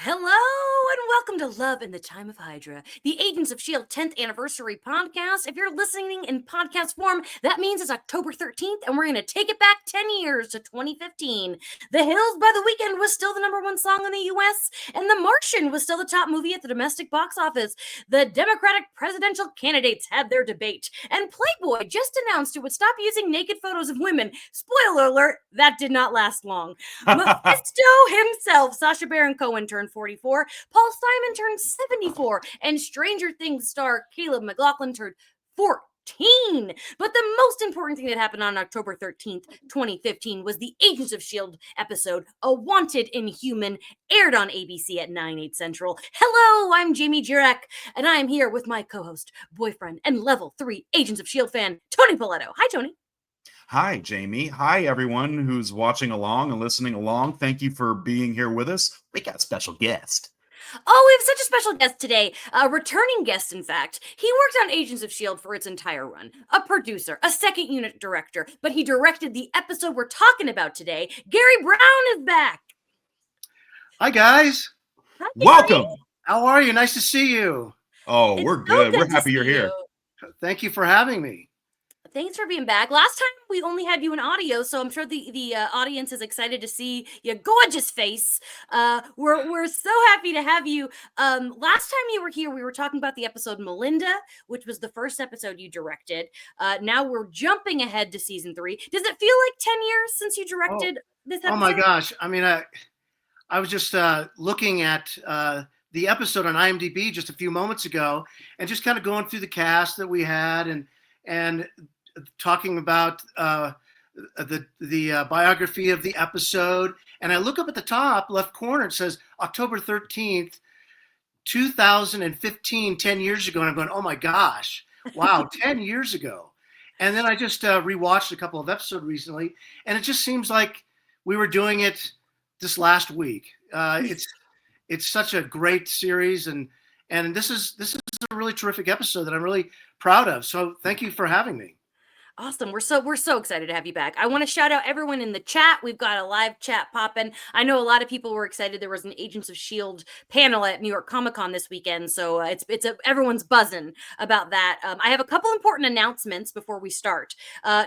Hello and welcome to Love in the Time of Hydra, the Agents of S.H.I.E.L.D. 10th anniversary podcast. If you're listening in podcast form, that means it's October 13th, and we're going to take it back 10 years to 2015. The Hills by the Weeknd was still the #1 song in the U.S., and The Martian was still the top movie at the domestic box office. The Democratic presidential candidates had their debate, and Playboy just announced it would stop using naked photos of women. Spoiler alert, that did not last long. Mephisto himself, Sacha Baron Cohen, turned 44, Paul Simon turned 74, and Stranger Things star Caleb McLaughlin turned 14. But the most important thing that happened on October 13th, 2015 was the Agents of S.H.I.E.L.D. episode, A Wanted Inhuman, aired on ABC at 9/8 Central. Hello, I'm Jamie Jurek, and I am here with my co-host, boyfriend, and level 3 Agents of S.H.I.E.L.D. fan, Tony Poletto. Hi, Tony. Hi, Jamie. Hi, everyone who's watching along and listening along. Thank you for being here with us. We got a special guest. Oh, we have such a special guest today. A returning guest, in fact. He worked on Agents of S.H.I.E.L.D. for its entire run. A producer, a second unit director, but he directed the episode we're talking about today. Garry Brown is back. Hi, guys. Hi, Welcome. Garry. How are you? Nice to see you. Oh, It's we're so good. We're happy to you're see here. you. Thank you for having me. Thanks for being back. Last time we only had you in audio, so I'm sure the audience is excited to see your gorgeous face. We're so happy to have you. Last time you were here, we were talking about the episode Melinda, which was the first episode you directed. Now we're jumping ahead to season 3. Does it feel like 10 years since you directed this episode? Oh my gosh! I mean, I was just looking at the episode on IMDb just a few moments ago, and just kind of going through the cast that we had, and talking about the biography of the episode. And I look up at the top left corner, it says October 13th, 2015, 10 years ago. And I'm going, oh my gosh, wow, 10 years ago. And then I just rewatched a couple of episodes recently, and it just seems like we were doing it this last week. It's such a great series, and this is a really terrific episode that I'm really proud of. So thank you for having me. Awesome. We're so excited to have you back. I want to shout out everyone in the chat. We've got a live chat popping. I know a lot of people were excited. There was an Agents of S.H.I.E.L.D. panel at New York Comic Con this weekend, so everyone's buzzing about that. I have a couple important announcements before we start.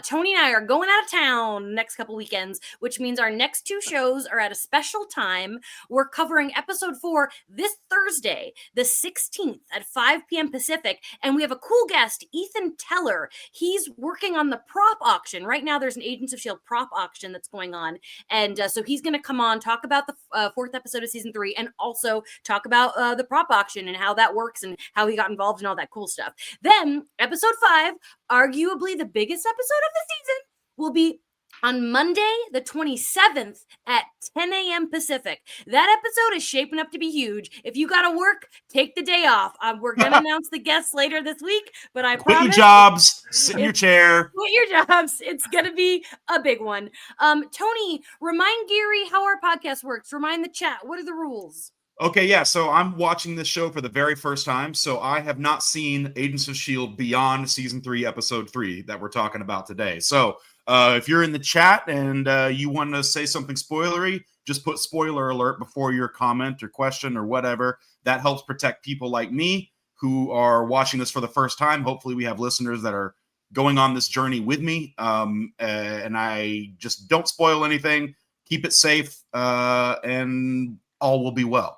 Tony and I are going out of town next couple weekends, which means our next 2 shows are at a special time. We're covering episode 4 this Thursday, the 16th at 5 p.m. Pacific, and we have a cool guest, Ethan Teller. He's working on the prop auction. Right now there's an Agents of S.H.I.E.L.D. prop auction that's going on, and so he's going to come on, talk about the 4th episode of season 3, and also talk about the prop auction and how that works and how he got involved and all that cool stuff. Then episode 5, arguably the biggest episode of the season, will be on Monday, the 27th at 10 a.m. Pacific. That episode is shaping up to be huge. If you got to work, take the day off. We're going to announce the guests later this week, but I Quit promise. your jobs. Sit in your chair. Quit your jobs. It's going to be a big one. Tony, remind Garry how our podcast works. Remind the chat. What are the rules? Okay, yeah, so I'm watching this show for the very first time, so I have not seen Agents of S.H.I.E.L.D. beyond season 3, episode 3 that we're talking about today. So if you're in the chat and you want to say something spoilery, just put spoiler alert before your comment or question or whatever. That helps protect people like me who are watching this for the first time. Hopefully we have listeners that are going on this journey with me, and I just don't spoil anything. Keep it safe, and all will be well.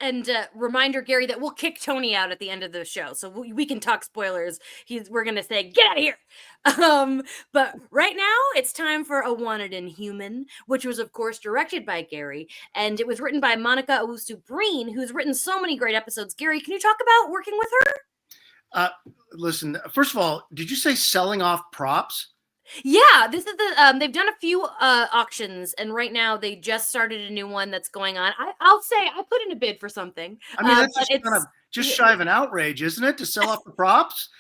And reminder, Garry, that we'll kick Tony out at the end of the show, so we can talk spoilers. We're gonna say, get out of here. But right now, it's time for A Wanted Inhuman, which was, of course, directed by Garry, and it was written by Monica Owusu-Breen, who's written so many great episodes. Garry, can you talk about working with her? Listen, first of all, did you say selling off props? Yeah, this is the they've done a few auctions, and right now they just started a new one that's going on. I'll say I put in a bid for something. I mean, that's just kind of shy of an outrage, isn't it, to sell off the props?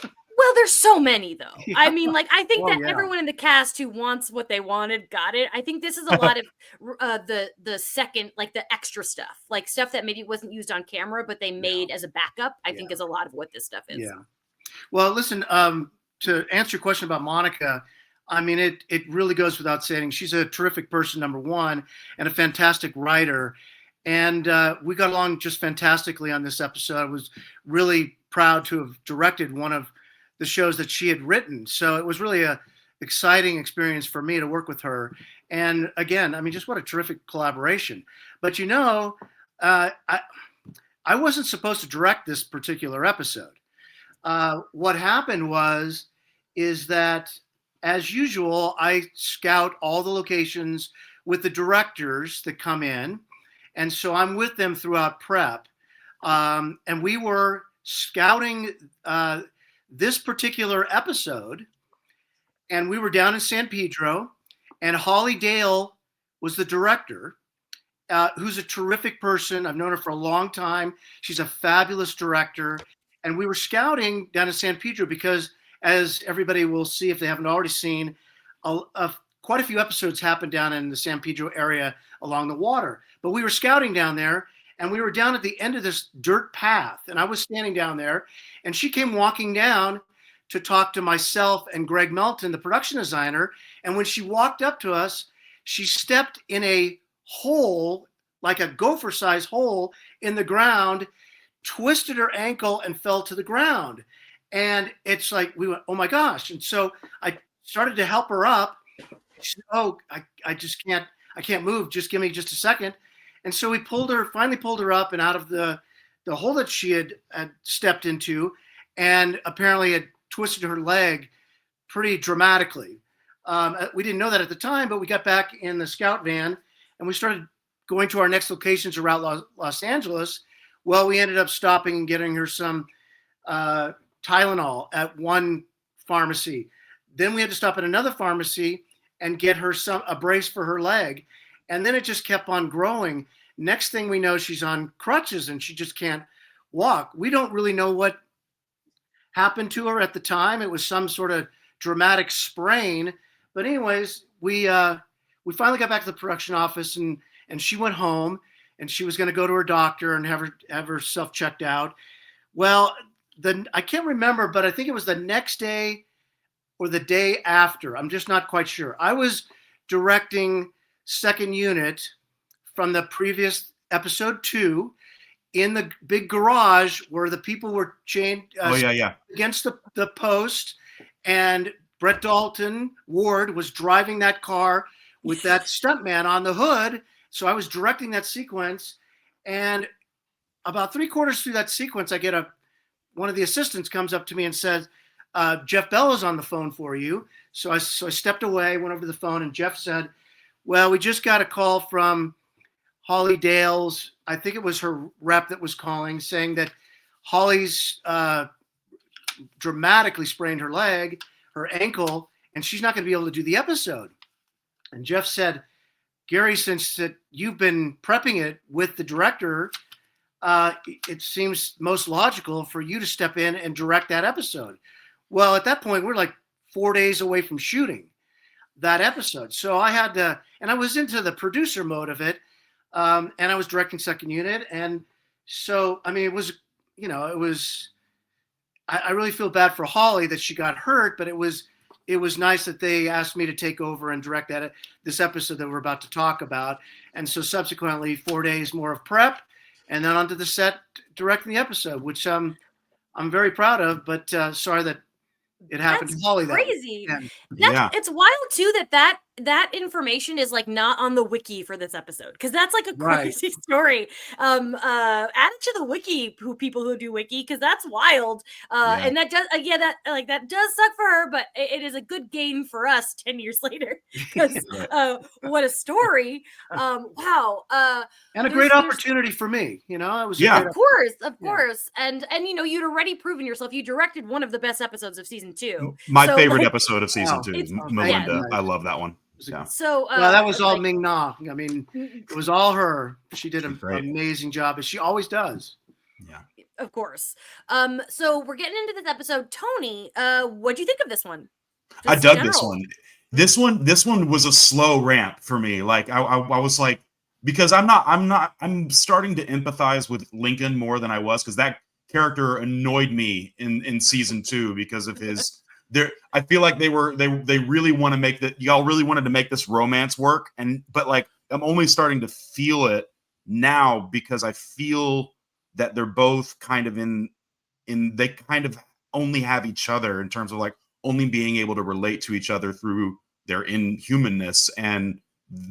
Well, there's so many though. Yeah. I mean, like, I think that yeah. everyone in the cast who wants what they wanted got it. I think this is a lot of the second, like the extra stuff, like stuff that maybe wasn't used on camera, but they made as a backup. I think is a lot of what this stuff is. Yeah. Well, listen, to answer your question about Monica, I mean, it really goes without saying. She's a terrific person, number one, and a fantastic writer. And we got along just fantastically on this episode. I was really proud to have directed one of the shows that she had written. So it was really a exciting experience for me to work with her. And again, I mean, just what a terrific collaboration. But I wasn't supposed to direct this particular episode. What happened is that, as usual, I scout all the locations with the directors that come in. And so I'm with them throughout prep. And we were scouting this particular episode. And we were down in San Pedro. And Holly Dale was the director, who's a terrific person. I've known her for a long time. She's a fabulous director. And we were scouting down in San Pedro because, as everybody will see if they haven't already seen, quite a few episodes happened down in the San Pedro area along the water. But we were scouting down there, and we were down at the end of this dirt path. And I was standing down there, and she came walking down to talk to myself and Greg Melton, the production designer. And when she walked up to us, she stepped in a hole, like a gopher-sized hole in the ground, twisted her ankle and fell to the ground. And it's like, we went, oh my gosh. And so I started to help her up. She said, oh, I just I can't move. Just give me just a second. And so we finally pulled her up and out of the hole that she had stepped into, and apparently had twisted her leg pretty dramatically. We didn't know that at the time, but we got back in the scout van and we started going to our next locations around Los Angeles. Well, we ended up stopping and getting her some Tylenol at one pharmacy. Then we had to stop at another pharmacy and get her a brace for her leg. And then it just kept on growing. Next thing we know, she's on crutches and she just can't walk. We don't really know what happened to her at the time. It was some sort of dramatic sprain. But anyways, we finally got back to the production office, and she went home, and she was going to go to her doctor and have herself checked out. Well, I can't remember, but I think it was the next day or the day after. I'm just not quite sure. I was directing second unit from the previous episode 2 in the big garage where the people were chained against the post, and Brett Dalton Ward was driving that car with that stuntman on the hood. So I was directing that sequence, and about 3/4 through that sequence, I get one of the assistants comes up to me and says, Jeff Bella's on the phone for you. So I stepped away, went over to the phone, and Jeff said, well, we just got a call from Holly Dale's, I think it was her rep that was calling, saying that Holly's dramatically sprained her leg, her ankle, and she's not going to be able to do the episode. And Jeff said, Garry, since that you've been prepping it with the director, it seems most logical for you to step in and direct that episode. Well, at that point, we're like 4 days away from shooting that episode. So I had to, and I was into the producer mode of it, and I was directing second unit. And so, I mean, it was, I really feel bad for Holly that she got hurt, but it was nice that they asked me to take over and direct this episode that we're about to talk about. And so subsequently 4 days more of prep, and then onto the set directing the episode, which I'm very proud of, but sorry that it happened to Holly. Crazy. It's wild too that information is like not on the wiki for this episode, because that's like a crazy story. Add it to the wiki, people who do wiki, because that's wild. And that does that does suck for her, but it is a good gain for us 10 years later. What a story. Wow. And a great opportunity for me. It was of course. And you'd already proven yourself. You directed one of the best episodes of season 2. My favorite episode of season 2, Melinda. I love that one. Yeah. So that was all Ming-Na. I mean, it was all her. She did an amazing job, as she always does. Yeah. Of course. So we're getting into this episode. Tony, what'd you think of this one? I dug this one. This one was a slow ramp for me. Like I was like, because I'm starting to empathize with Lincoln more than I was, because that character annoyed me in season 2 because of his I feel like they really want to y'all really wanted to make this romance work, but like I'm only starting to feel it now because I feel that they're both kind of they kind of only have each other in terms of like only being able to relate to each other through their inhumanness and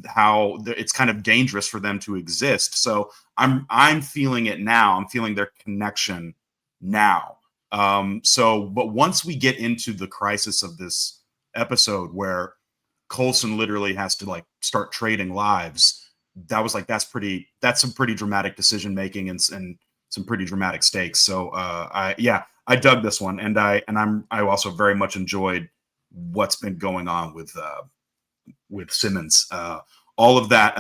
how it's kind of dangerous for them to exist. So I'm feeling it now. I'm feeling their connection now. But once we get into the crisis of this episode where Coulson literally has to like start trading lives, that was like, that's some pretty dramatic decision making and some pretty dramatic stakes. So I dug this one, and I also very much enjoyed what's been going on with Simmons. All of that,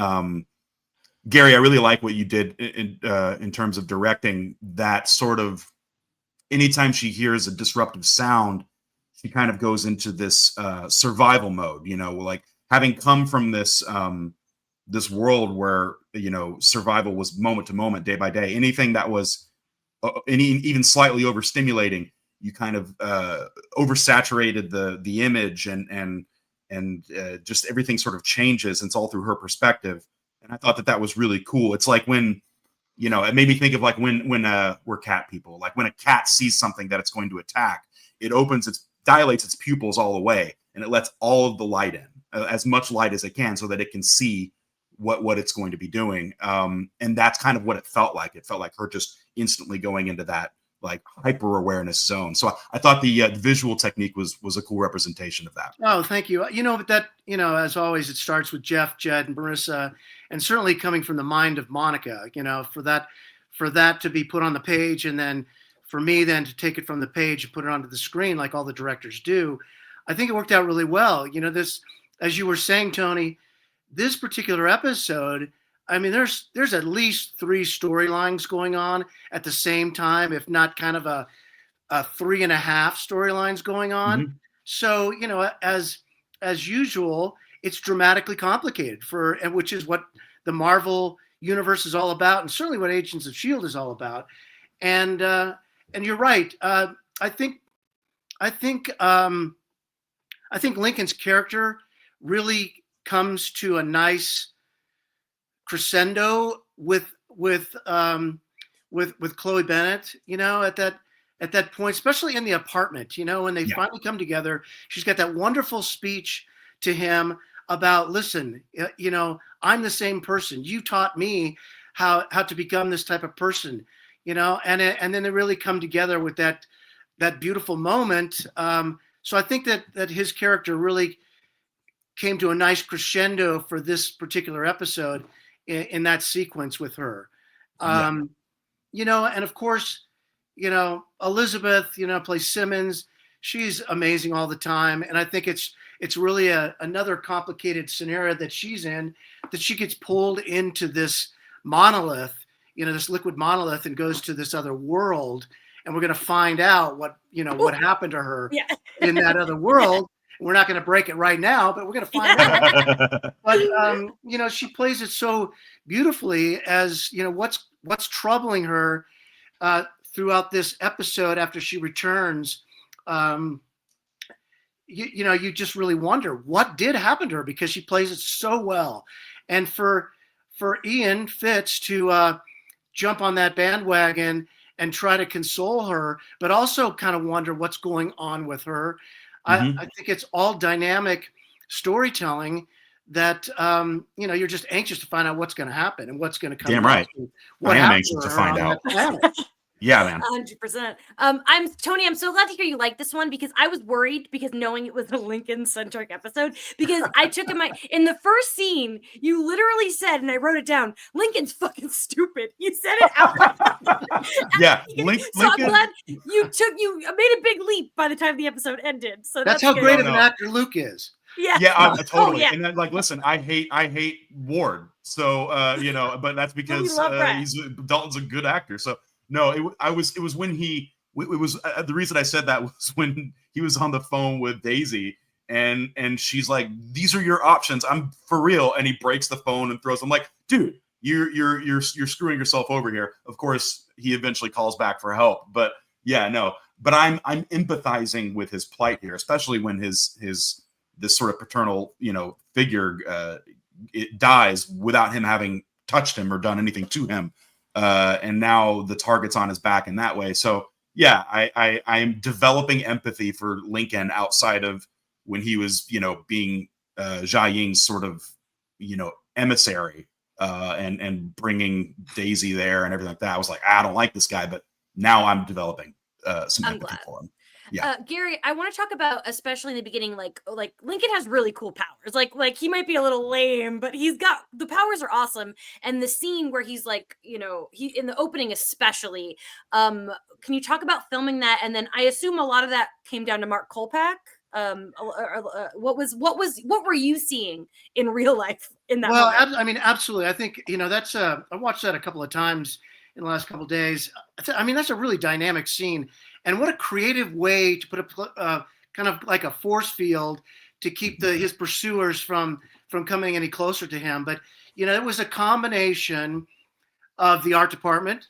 Garry, I really like what you did in terms of directing that sort of. Anytime she hears a disruptive sound, she kind of goes into this survival mode. Like having come from this world where survival was moment to moment, day by day. Anything that was even slightly overstimulating, you kind of oversaturated the image and just everything sort of changes. And it's all through her perspective. And I thought that was really cool. It's like when, it made me think of like when we're cat people, like when a cat sees something that it's going to attack, it dilates its pupils all the way, and it lets all of the light in, as much light as it can, so that it can see what it's going to be doing. And that's kind of what it felt like. It felt like her just instantly going into that like hyper awareness zone. So I thought the visual technique was a cool representation of that. Oh, thank you. But that, as always, it starts with Jeff, Jed, and Marissa, and certainly coming from the mind of Monica, for that to be put on the page, and then for me then to take it from the page and put it onto the screen like all the directors do. I think it worked out really well. This, as you were saying, Tony, this particular episode, I mean, there's at least 3 storylines going on at the same time, if not kind of a 3.5 storylines going on. Mm-hmm. So, as usual, it's dramatically complicated and which is what the Marvel universe is all about, and certainly what Agents of S.H.I.E.L.D. is all about. And you're right. I think Lincoln's character really comes to a nice crescendo with Chloe Bennett, at that point, especially in the apartment, when they finally come together. She's got that wonderful speech to him about, listen, I'm the same person. You taught me how to become this type of person, and then they really come together with that beautiful moment. So I think that his character really came to a nice crescendo for this particular episode in that sequence with her. And of course, Elizabeth, plays Simmons. She's amazing all the time. And I think it's really another complicated scenario that she's in, that she gets pulled into this monolith, this liquid monolith, and goes to this other world. And we're going to find out what happened to her in that other world. We're not going to break it right now, but we're going to find out. But, she plays it so beautifully as, what's troubling her throughout this episode after she returns. You just really wonder what did happen to her, because she plays it so well. And for Ian Fitz to jump on that bandwagon and try to console her, but also kind of wonder what's going on with her. Mm-hmm. I think it's all dynamic storytelling that, you're just anxious to find out what's going to happen and what's going to come. Damn right. I am anxious to find out. Yeah, man. 100%. Tony, I'm so glad to hear you like this one, because I was worried, because knowing it was a Lincoln-centric episode, because I took in the first scene, you literally said, and I wrote it down, Lincoln's fucking stupid. You said it out loud. Yeah. Lincoln. I'm glad you made a big leap by the time the episode ended. So that's how great of an actor Luke is. Yeah, totally. And then, listen, I hate Ward. So, but that's because Dalton's a good actor. So, no, it was when the reason I said that was when he was on the phone with Daisy, and she's like, "These are your options. I'm for real." And he breaks the phone and throws. I'm like, dude, you're screwing yourself over here. Of course, he eventually calls back for help, but but I'm empathizing with his plight here, especially when his this sort of paternal figure it dies without him having touched him or done anything to him. And now the target's on his back in that way. So yeah, I am developing empathy for Lincoln outside of when he was, being Jia Ying's sort of, emissary and bringing Daisy there and everything like that. I was like, I don't like this guy, but now I'm developing some empathy for him. Yeah. Gary, I want to talk about, especially in the beginning, like Lincoln has really cool powers. Like he might be a little lame, but the powers are awesome. And the scene where he's like, he in the opening especially, can you talk about filming that? And then I assume a lot of that came down to Mark Kolpak. What were you seeing in real life in that moment? I mean, absolutely. I think, that's I watched that a couple of times in the last couple of days. I mean, that's a really dynamic scene, and what a creative way to put a kind of like a force field to keep his pursuers from coming any closer to him. But it was a combination of the art department,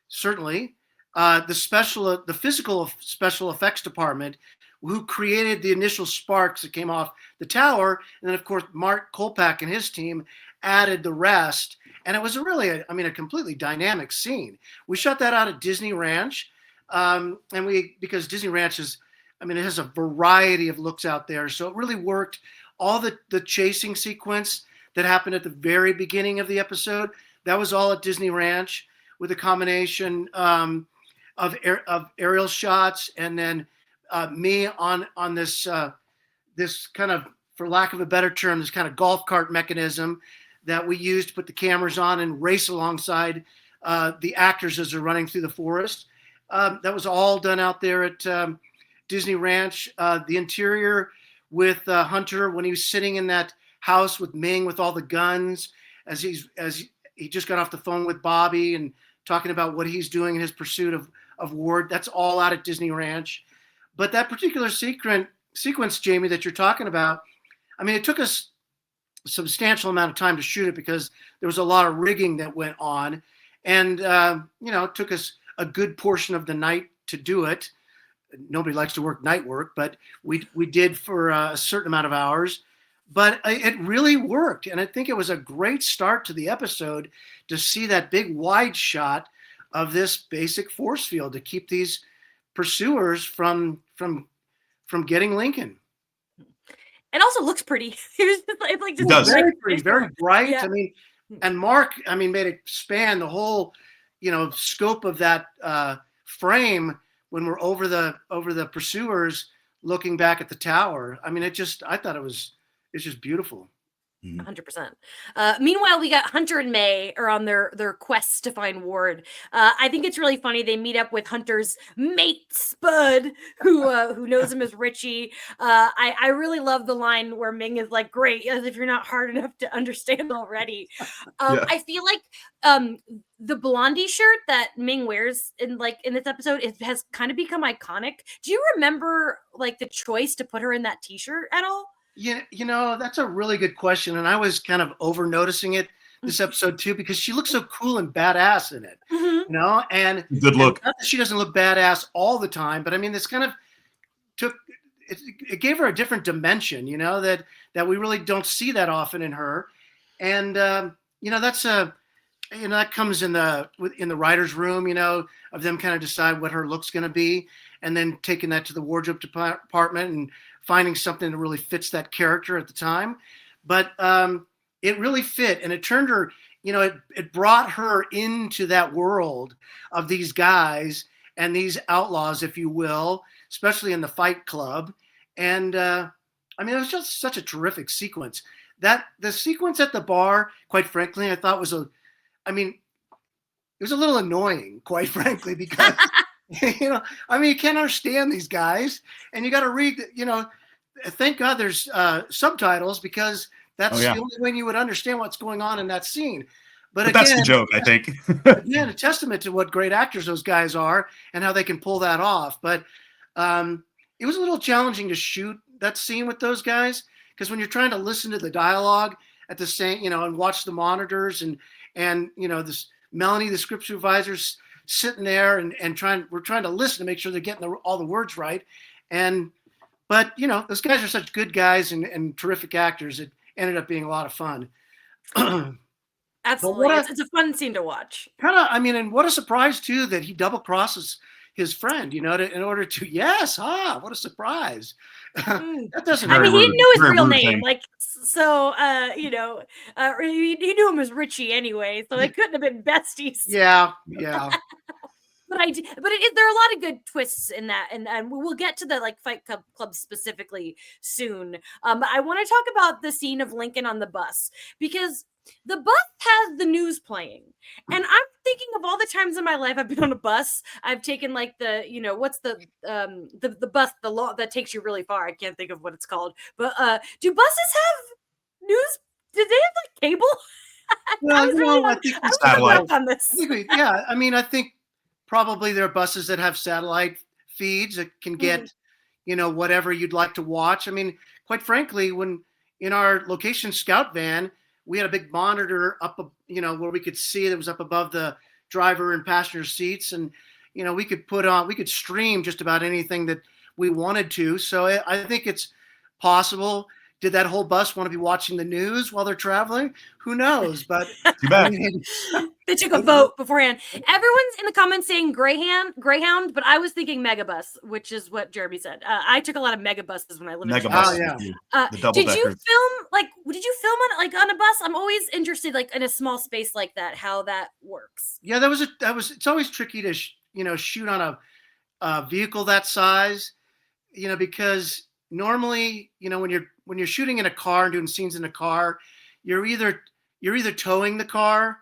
certainly, the physical special effects department, who created the initial sparks that came off the tower, and then of course Mark Kolpak and his team added the rest. And it was a completely dynamic scene. We shot that out at Disney Ranch, because Disney Ranch it has a variety of looks out there, so it really worked. All the chasing sequence that happened at the very beginning of the episode, that was all at Disney Ranch, with a combination of aerial shots, and then me on this this kind of, for lack of a better term, this kind of golf cart mechanism that we used to put the cameras on and race alongside the actors as they're running through the forest. That was all done out there at Disney Ranch. The interior with Hunter, when he was sitting in that house with Ming with all the guns, as he just got off the phone with Bobby and talking about what he's doing in his pursuit of Ward. That's all out at Disney Ranch. But that particular sequence, Jamie, that you're talking about, it took us a substantial amount of time to shoot it because there was a lot of rigging that went on. And, it took us a good portion of the night to do it. Nobody likes to work night work, but we did for a certain amount of hours. But it really worked. And I think it was a great start to the episode to see that big wide shot of this basic force field to keep these pursuers from getting Lincoln. It also looks pretty. It does. Very pretty, very bright. Yeah. And Mark, made it span the whole, scope of that frame when we're over the pursuers looking back at the tower. I thought it's just beautiful. 100%. Meanwhile, we got Hunter and May are on their quest to find Ward. I think it's really funny. They meet up with Hunter's mate Spud, who knows him as Richie. I really love the line where Ming is like, "Great, as if you're not hard enough to understand already." Yeah. I feel like the Blondie shirt that Ming wears in this episode, it has kind of become iconic. Do you remember the choice to put her in that T-shirt at all? Yeah, that's a really good question. And I was kind of over noticing it this episode too, because she looks so cool and badass in it, and good look. And not that she doesn't look badass all the time, but this kind of it gave her a different dimension, that we really don't see that often in her. And, that's that comes in the writer's room, of them kind of decide what her look's going to be, and then taking that to the wardrobe department and finding something that really fits that character at the time. But it really fit, and it turned her, it brought her into that world of these guys and these outlaws, if you will, especially in the Fight Club. And it was just such a terrific sequence. That the sequence at the bar, quite frankly, I thought it was a little annoying, quite frankly, because you can't understand these guys, and you got to read, thank God there's subtitles, because that's the only way you would understand what's going on in that scene. But again, that's the joke, I think. Again, a testament to what great actors those guys are and how they can pull that off. But it was a little challenging to shoot that scene with those guys, because when you're trying to listen to the dialogue at the same, and watch the monitors, and this Melanie, the script supervisor's sitting there and we're trying to listen to make sure they're getting all the words right. But those guys are such good guys and terrific actors. It ended up being a lot of fun. But Absolutely. It's a fun scene to watch. and what a surprise too that he double crosses his friend, in order to, yes, what a surprise. Mm. That doesn't I Very mean, he happen. didn't rude. know his Very real rude name. thing. Like, so, he knew him as Richie anyway, so they couldn't have been besties. Yeah, yeah. But there are a lot of good twists in that, and we'll get to the like Fight Club specifically soon. But I want to talk about the scene of Lincoln on the bus because the bus has the news playing, and I'm thinking of all the times in my life I've been on a bus. I've taken like what's the bus that takes you really far. I can't think of what it's called, but do buses have news? Did they have like cable? Well, I think I we was hung Satellite. up on this. yeah. I think probably there are buses that have satellite feeds that can Mhm. get, whatever you'd like to watch. I mean, quite frankly, when in our location scout van, we had a big monitor up, where we could see that was up above the driver and passenger seats, and we could stream just about anything that we wanted to. So I think it's possible. Did that whole bus want to be watching the news while they're traveling? Who knows? But Too I bad. mean, They took a vote beforehand. Everyone's in the comments saying Greyhound, but I was thinking Megabus, which is what Jeremy said. I took a lot of Megabuses when I lived in Megabus. Oh, Chicago. yeah. The double Did you deckers. film Did you film on a bus? I'm always interested in a small space like that, how that works. Yeah, it's always tricky to shoot on a vehicle that size, because normally, when you're shooting in a car and doing scenes in a car, you're either towing the car,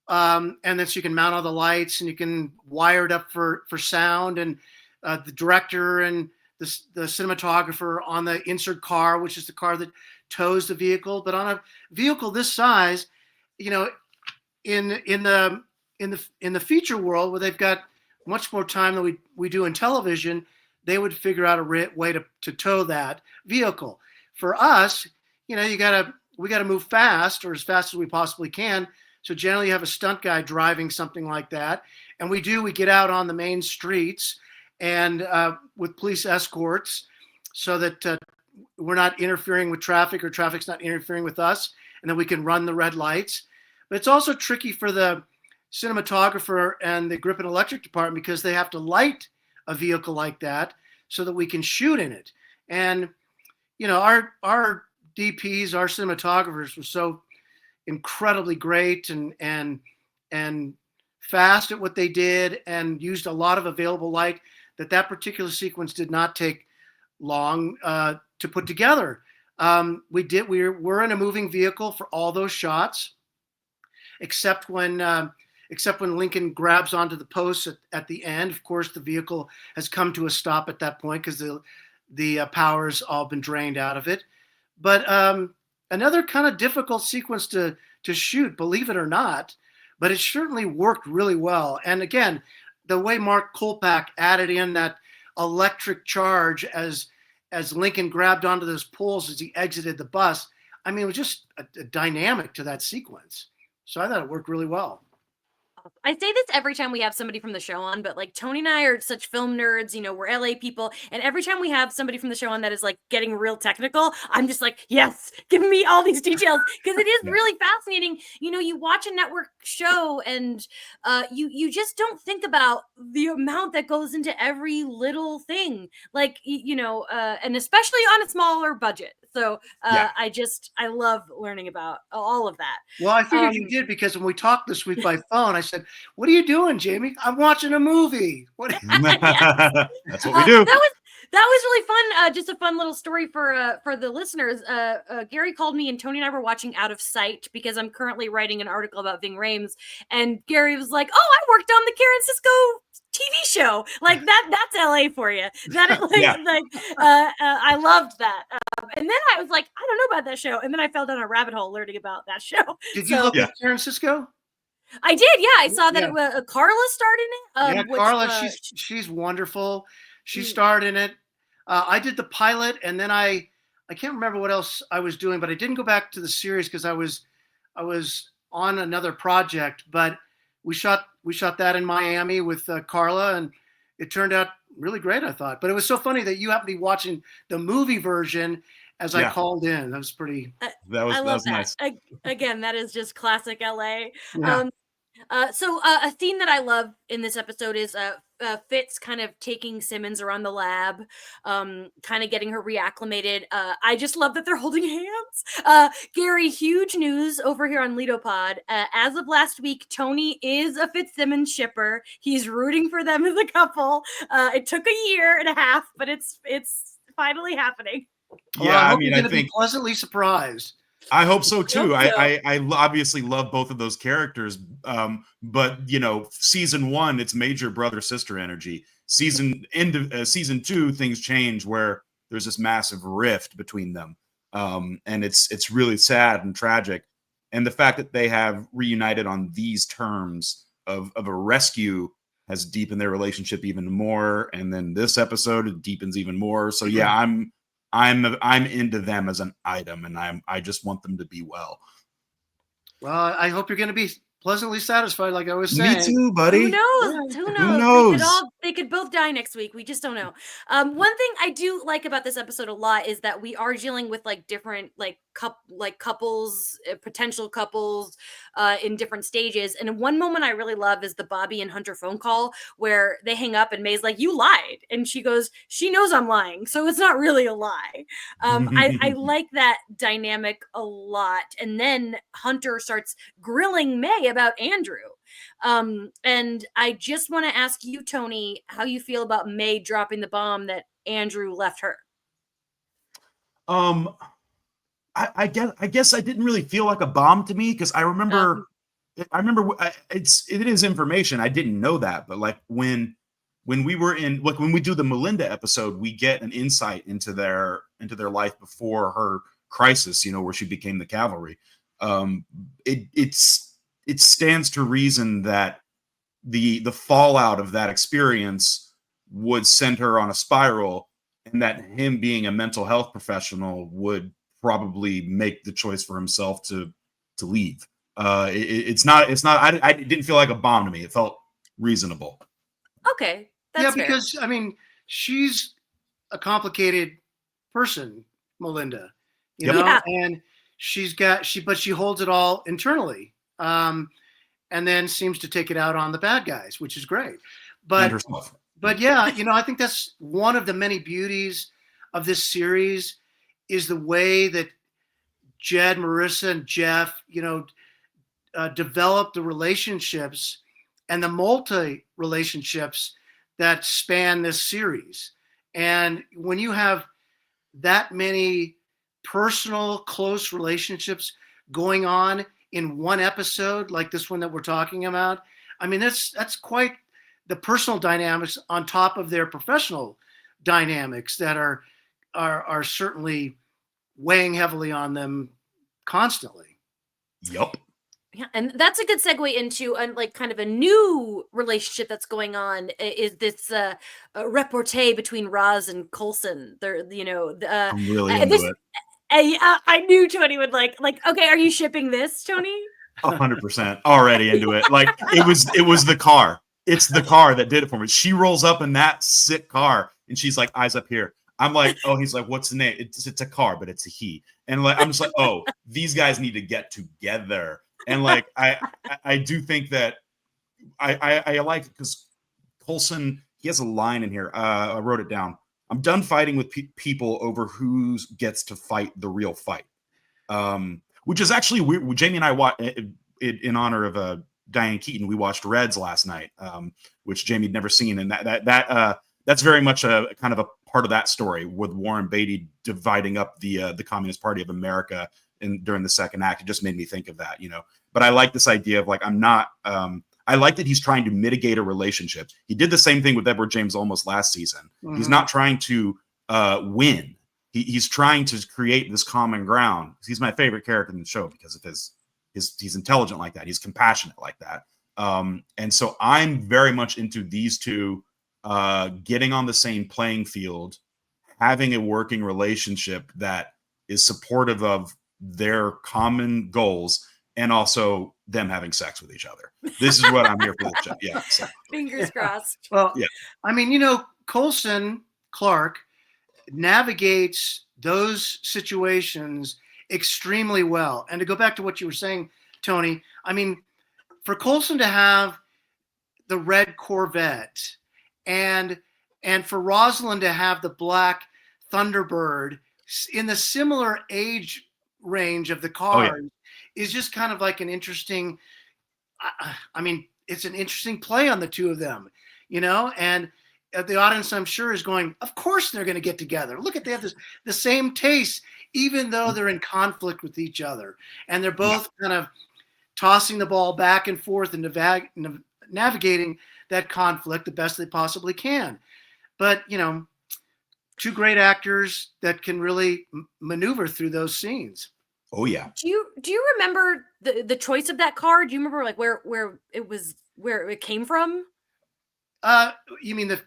and then so you can mount all the lights and you can wire it up for sound, and the director and the cinematographer on the insert car, which is the car that tows the vehicle. But on a vehicle this size, you know, in the feature world where they've got much more time than we do in television, they would figure out a way to tow that vehicle. For us, we got to move fast, or as fast as we possibly can. So generally you have a stunt guy driving something like that. And we get out on the main streets and with police escorts so that we're not interfering with traffic or traffic's not interfering with us. And then we can run the red lights. But it's also tricky for the cinematographer and the grip and electric department because they have to light a vehicle like that so that we can shoot in it. And, our DPs, our cinematographers were so incredibly great and fast at what they did and used a lot of available light that particular sequence did not take long to put together. We're in a moving vehicle for all those shots, except when Lincoln grabs onto the post at the end. Of course, the vehicle has come to a stop at that point because the power's all been drained out of it. But another kind of difficult sequence to shoot, believe it or not, but it certainly worked really well. And again, the way Mark Kolpak added in that electric charge as Lincoln grabbed onto those poles as he exited the bus, I mean, it was just a dynamic to that sequence. So I thought it worked really well. I say this every time we have somebody from the show on, but like Tony and I are such film nerds, we're LA people. And every time we have somebody from the show on that is like getting real technical, I'm just like, yes, give me all these details. Because it is really fascinating. You watch a network show and you just don't think about the amount that goes into every little thing. Like, and especially on a smaller budget. So I love learning about all of that. Well, I figured you did because when we talked this week by phone, I said, "What are you doing, Jamie?" "I'm watching a movie." That's what we do. That was really fun. Just a fun little story for the listeners. Gary called me and Tony and I were watching Out of Sight because I'm currently writing an article about Ving Rhames, and Gary was like, "Oh, I worked on the Karen Cisco TV show. Like that's LA for you." I loved that. And then I was like, I don't know about that show. And then I fell down a rabbit hole learning about that show. Did you look at Karen Cisco? I did. Yeah, I saw that it was Carla starred in it. Carla, she's wonderful. She starred in it. I did the pilot, and then I can't remember what else I was doing, but I didn't go back to the series because I was on another project. But we shot that in Miami with Carla, and it turned out really great, I thought. But it was so funny that you happened to be watching the movie version, as I called in. That was pretty. I That love was that. nice. Again, that is just classic LA. Yeah. So a theme that I love in this episode is Fitz kind of taking Simmons around the lab, kind of getting her reacclimated. I just love that they're holding hands. Garry, huge news over here on Lidopod. As of last week, Tony is a Fitzsimmons shipper. He's rooting for them as a couple. It took a year and a half, but it's finally happening. Well, Yeah, I I hope mean, you're I going to be think pleasantly surprised. I hope so too. Hope so. I obviously love both of those characters, but season one, it's major brother sister energy. Season two, things change where there's this massive rift between them, and it's really sad and tragic. And the fact that they have reunited on these terms of a rescue has deepened their relationship even more. And then this episode it deepens even more. So yeah, I'm into them as an item, and I just want them to be well. Well, I hope you're going to be pleasantly satisfied, like I was saying. Me too, buddy. Who knows? Yeah. Who Who knows? knows? They could both die next week. We just don't know. One thing I do like about this episode a lot is that we are dealing with like different couples, potential couples, in different stages. And one moment I really love is the Bobby and Hunter phone call where they hang up and May's like, "You lied," and she goes, "She knows I'm lying, so it's not really a lie." I like that dynamic a lot. And then Hunter starts grilling May about Andrew. And I just want to ask you, Tony, how you feel about May dropping the bomb that Andrew left her. I guess I didn't really feel like a bomb to me because I remember it is information. I didn't know that, but like when we were in when we do the Melinda episode, we get an insight into their life before her crisis, where she became the cavalry. It stands to reason that the fallout of that experience would send her on a spiral, and that him being a mental health professional would probably make the choice for himself to leave. It's not. I didn't feel like a bomb to me. It felt reasonable. Okay, that's fair. Because I mean, she's a complicated person, Melinda. You know, and but she holds it all internally, and then seems to take it out on the bad guys, which is great. But yeah, I think that's one of the many beauties of this series is the way that Jed, Marissa, and Jeff, develop the relationships and the multi-relationships that span this series. And when you have that many personal, close relationships going on in one episode, like this one that we're talking about, I mean, that's quite the personal dynamics on top of their professional dynamics that are certainly weighing heavily on them constantly. Yep. Yeah, and that's a good segue into kind of a new relationship that's going on. Is this repartee between Roz and Coulson? They're I'm really into it. I knew Tony would like. Okay, are you shipping this, Tony? 100% already into it. Like it was the car. It's the car that did it for me. She rolls up in that sick car and she's like, "Eyes up here." I'm like, "Oh," he's like, "What's the name?" It's a car, but it's a he. And like, I'm just like, "Oh, these guys need to get together." And like, I do think that I like it because Coulson, he has a line in here. I wrote it down. "I'm done fighting with people over who gets to fight the real fight." Which is actually weird. Jamie and I watched in honor of Diane Keaton. We watched Reds last night, which Jamie had never seen, and that's very much a kind of a part of that story with Warren Beatty dividing up the Communist Party of America during the second act. It just made me think of that, But I like this idea of like I like that he's trying to mitigate a relationship. He did the same thing with Edward James Olmos last season. Mm-hmm. He's not trying to win. He's trying to create this common ground. He's my favorite character in the show because of he's intelligent like that. He's compassionate like that. And so I'm very much into these two getting on the same playing field, having a working relationship that is supportive of their common goals and also them having sex with each other. This is what I'm here for. Yeah. So. Fingers crossed. Well, yeah. I mean, Coulson Clark navigates those situations extremely well. And to go back to what you were saying, Tony, I mean, for Coulson to have the red Corvette and for Rosalind to have the black Thunderbird in the similar age range of the cars is just kind of like an interesting, I mean, it's an interesting play on the two of them, you know, and the audience, I'm sure, is going, of course they're going to get together. Look at, they have the same taste, even though they're in conflict with each other. And they're both kind of tossing the ball back and forth and navigating that conflict the best they possibly can. But, you know, two great actors that can really maneuver through those scenes. Oh yeah. Do you remember the choice of that car? Do you remember like where it came from? You mean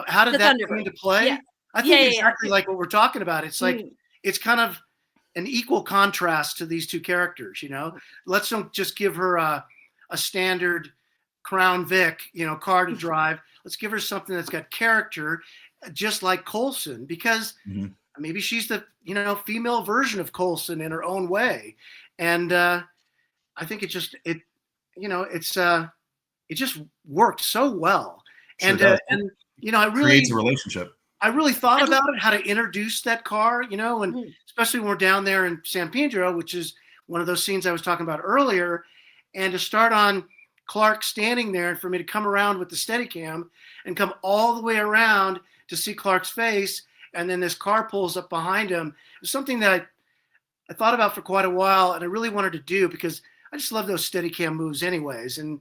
how did that come into play? Yeah. I think exactly like what we're talking about. It's like it's kind of an equal contrast to these two characters, you know. Let's don't just give her a standard Crown Vic, you know, car to drive. Let's give her something that's got character, just like Coulson, because maybe she's the, you know, female version of Coulson in her own way. And I think it just worked so well. And you know, I really creates a relationship. I really thought about it, how to introduce that car, you know, and especially when we're down there in San Pedro, which is one of those scenes I was talking about earlier, and to start on Clark standing there and for me to come around with the Steadicam and come all the way around to see Clark's face, and then this car pulls up behind him. It was something that I thought about for quite a while, and I really wanted to do because I just love those Steadicam moves anyways. And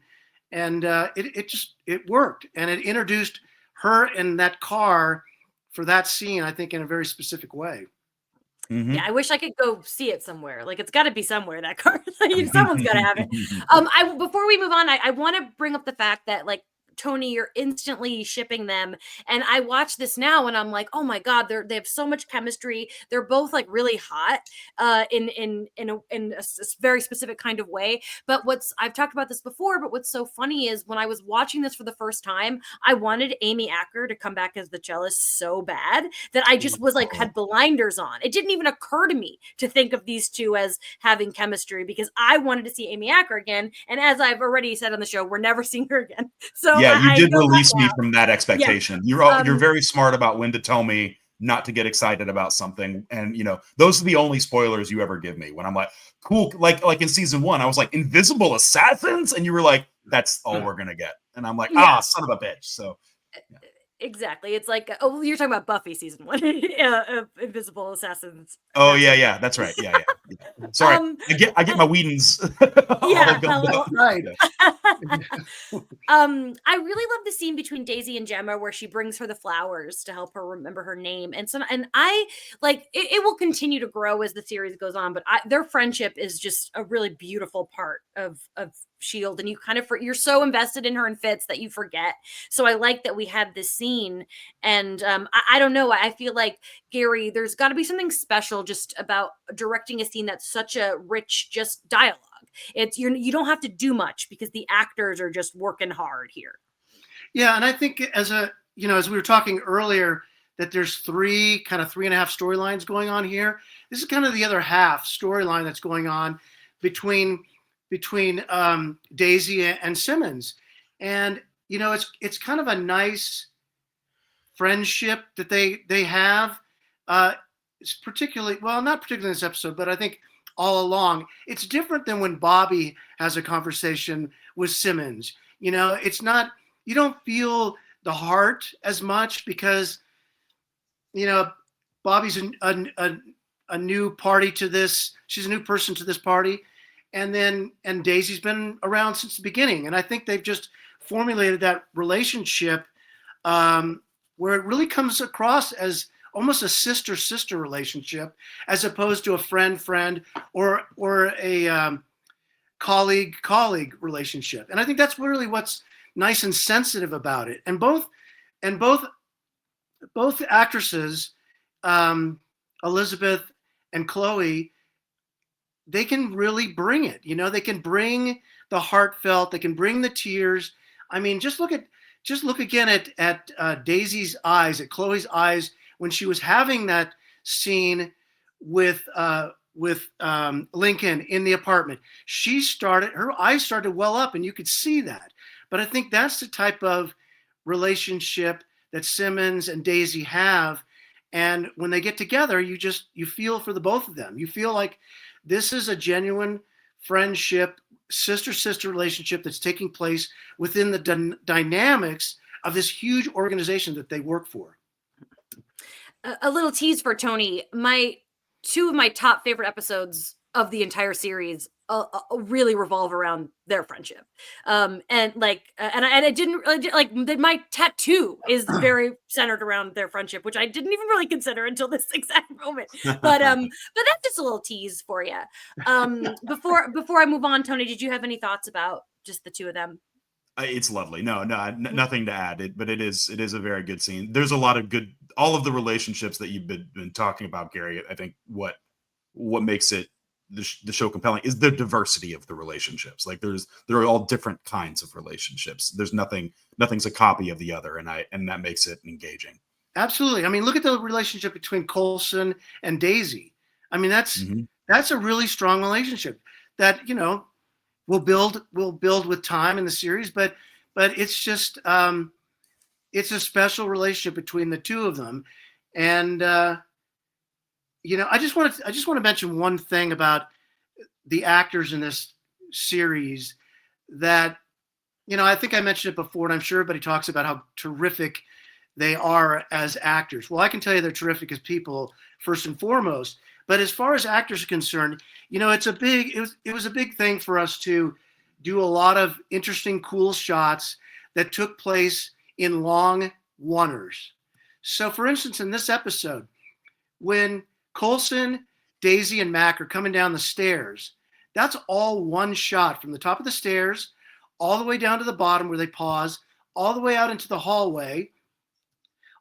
it worked, and it introduced her and that car for that scene, I think, in a very specific way. Yeah, I wish I could go see it somewhere. Like, it's got to be somewhere, that car. Someone's got to have it. Before we move on, I want to bring up the fact that, like, Tony, you're instantly shipping them, and I watch this now and I'm like, oh my god, they have so much chemistry. They're both like really hot in a very specific kind of way. But I've talked about this before, but what's so funny is when I was watching this for the first time, I wanted Amy Acker to come back as the cellist so bad that I just was like, had blinders on. It didn't even occur to me to think of these two as having chemistry because I wanted to see Amy Acker again, and as I've already said on the show, we're never seeing her again. So yeah, you did release me from that expectation. Yeah. You're very smart about when to tell me not to get excited about something, and you know those are the only spoilers you ever give me. When I'm like, cool, like in season 1, I was like, invisible assassins, and you were like, that's all we're gonna get, and I'm like, son of a bitch. So. Yeah. Exactly. It's like, oh, you're talking about Buffy season 1, Invisible Assassins. Oh yeah, that's right. Yeah. Sorry, I get my Whedons. Right. I really love the scene between Daisy and Gemma where she brings her the flowers to help her remember her name, and I like it will continue to grow as the series goes on. But their friendship is just a really beautiful part of Shield, and you're so invested in her and Fitz that you forget. So I like that we had this scene, and I don't know, I feel like, Garry, there's got to be something special just about directing a scene that's such a rich just dialogue. You don't have to do much because the actors are just working hard here. Yeah, and I think as we were talking earlier, that there's three and a half storylines going on here. This is kind of the other half storyline that's going on between Daisy and Simmons, and you know it's kind of a nice friendship that they have. It's particularly, well, not particularly in this episode, but I think all along it's different than when Bobby has a conversation with Simmons. You know, it's not, you don't feel the heart as much because, you know, Bobby's a new party to this. She's a new person to this party. And Daisy's been around since the beginning. And I think they've just formulated that relationship where it really comes across as almost a sister-sister relationship, as opposed to a friend-friend or a colleague relationship. And I think that's really what's nice and sensitive about it. And both actresses, Elizabeth and Chloe, they can really bring it. You know, they can bring the heartfelt, they can bring the tears. I mean, just look again at Daisy's eyes, at Chloe's eyes when she was having that scene with Lincoln in the apartment, her eyes started to well up, and you could see that. But I think that's the type of relationship that Simmons and Daisy have. And when they get together, you feel for the both of them. You feel like this is a genuine friendship, sister relationship that's taking place within the dynamics of this huge organization that they work for. A little tease for Tony. Two of my top favorite episodes of the entire series really revolve around their friendship. And I didn't like my tattoo is very centered around their friendship, which I didn't even really consider until this exact moment. But that's just a little tease for you. Before I move on, Tony, did you have any thoughts about just the two of them? It's lovely. No, nothing to add. But it is a very good scene. There's a lot of good. All of the relationships that you've been talking about, Gary. I think what makes it the show compelling is the diversity of the relationships. Like there are all different kinds of relationships. There's nothing's a copy of the other, and that makes it engaging. Absolutely. I mean, look at the relationship between Coulson and Daisy. I mean, that's a really strong relationship that will build with time in the series, but it's just it's a special relationship between the two of them. And I just want to mention one thing about the actors in this series that I think I mentioned it before, and I'm sure everybody talks about how terrific they are as actors. Well, I can tell you they're terrific as people first and foremost. But as far as actors are concerned, it was a big thing for us to do a lot of interesting, cool shots that took place in long oneers. So, for instance, in this episode, when Coulson, Daisy, and Mac are coming down the stairs, that's all one shot from the top of the stairs all the way down to the bottom where they pause, all the way out into the hallway,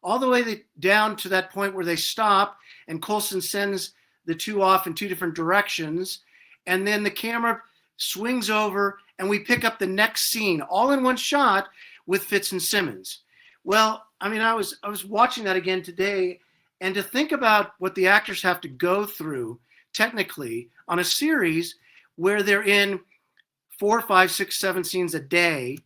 all the way down to that point where they stop, and Coulson sends the two off in two different directions, and then the camera swings over and we pick up the next scene all in one shot with Fitz and Simmons. Well, I mean, I was watching that again today, and to think about what the actors have to go through technically on a series where they're in 4, 5, 6, 7 scenes a day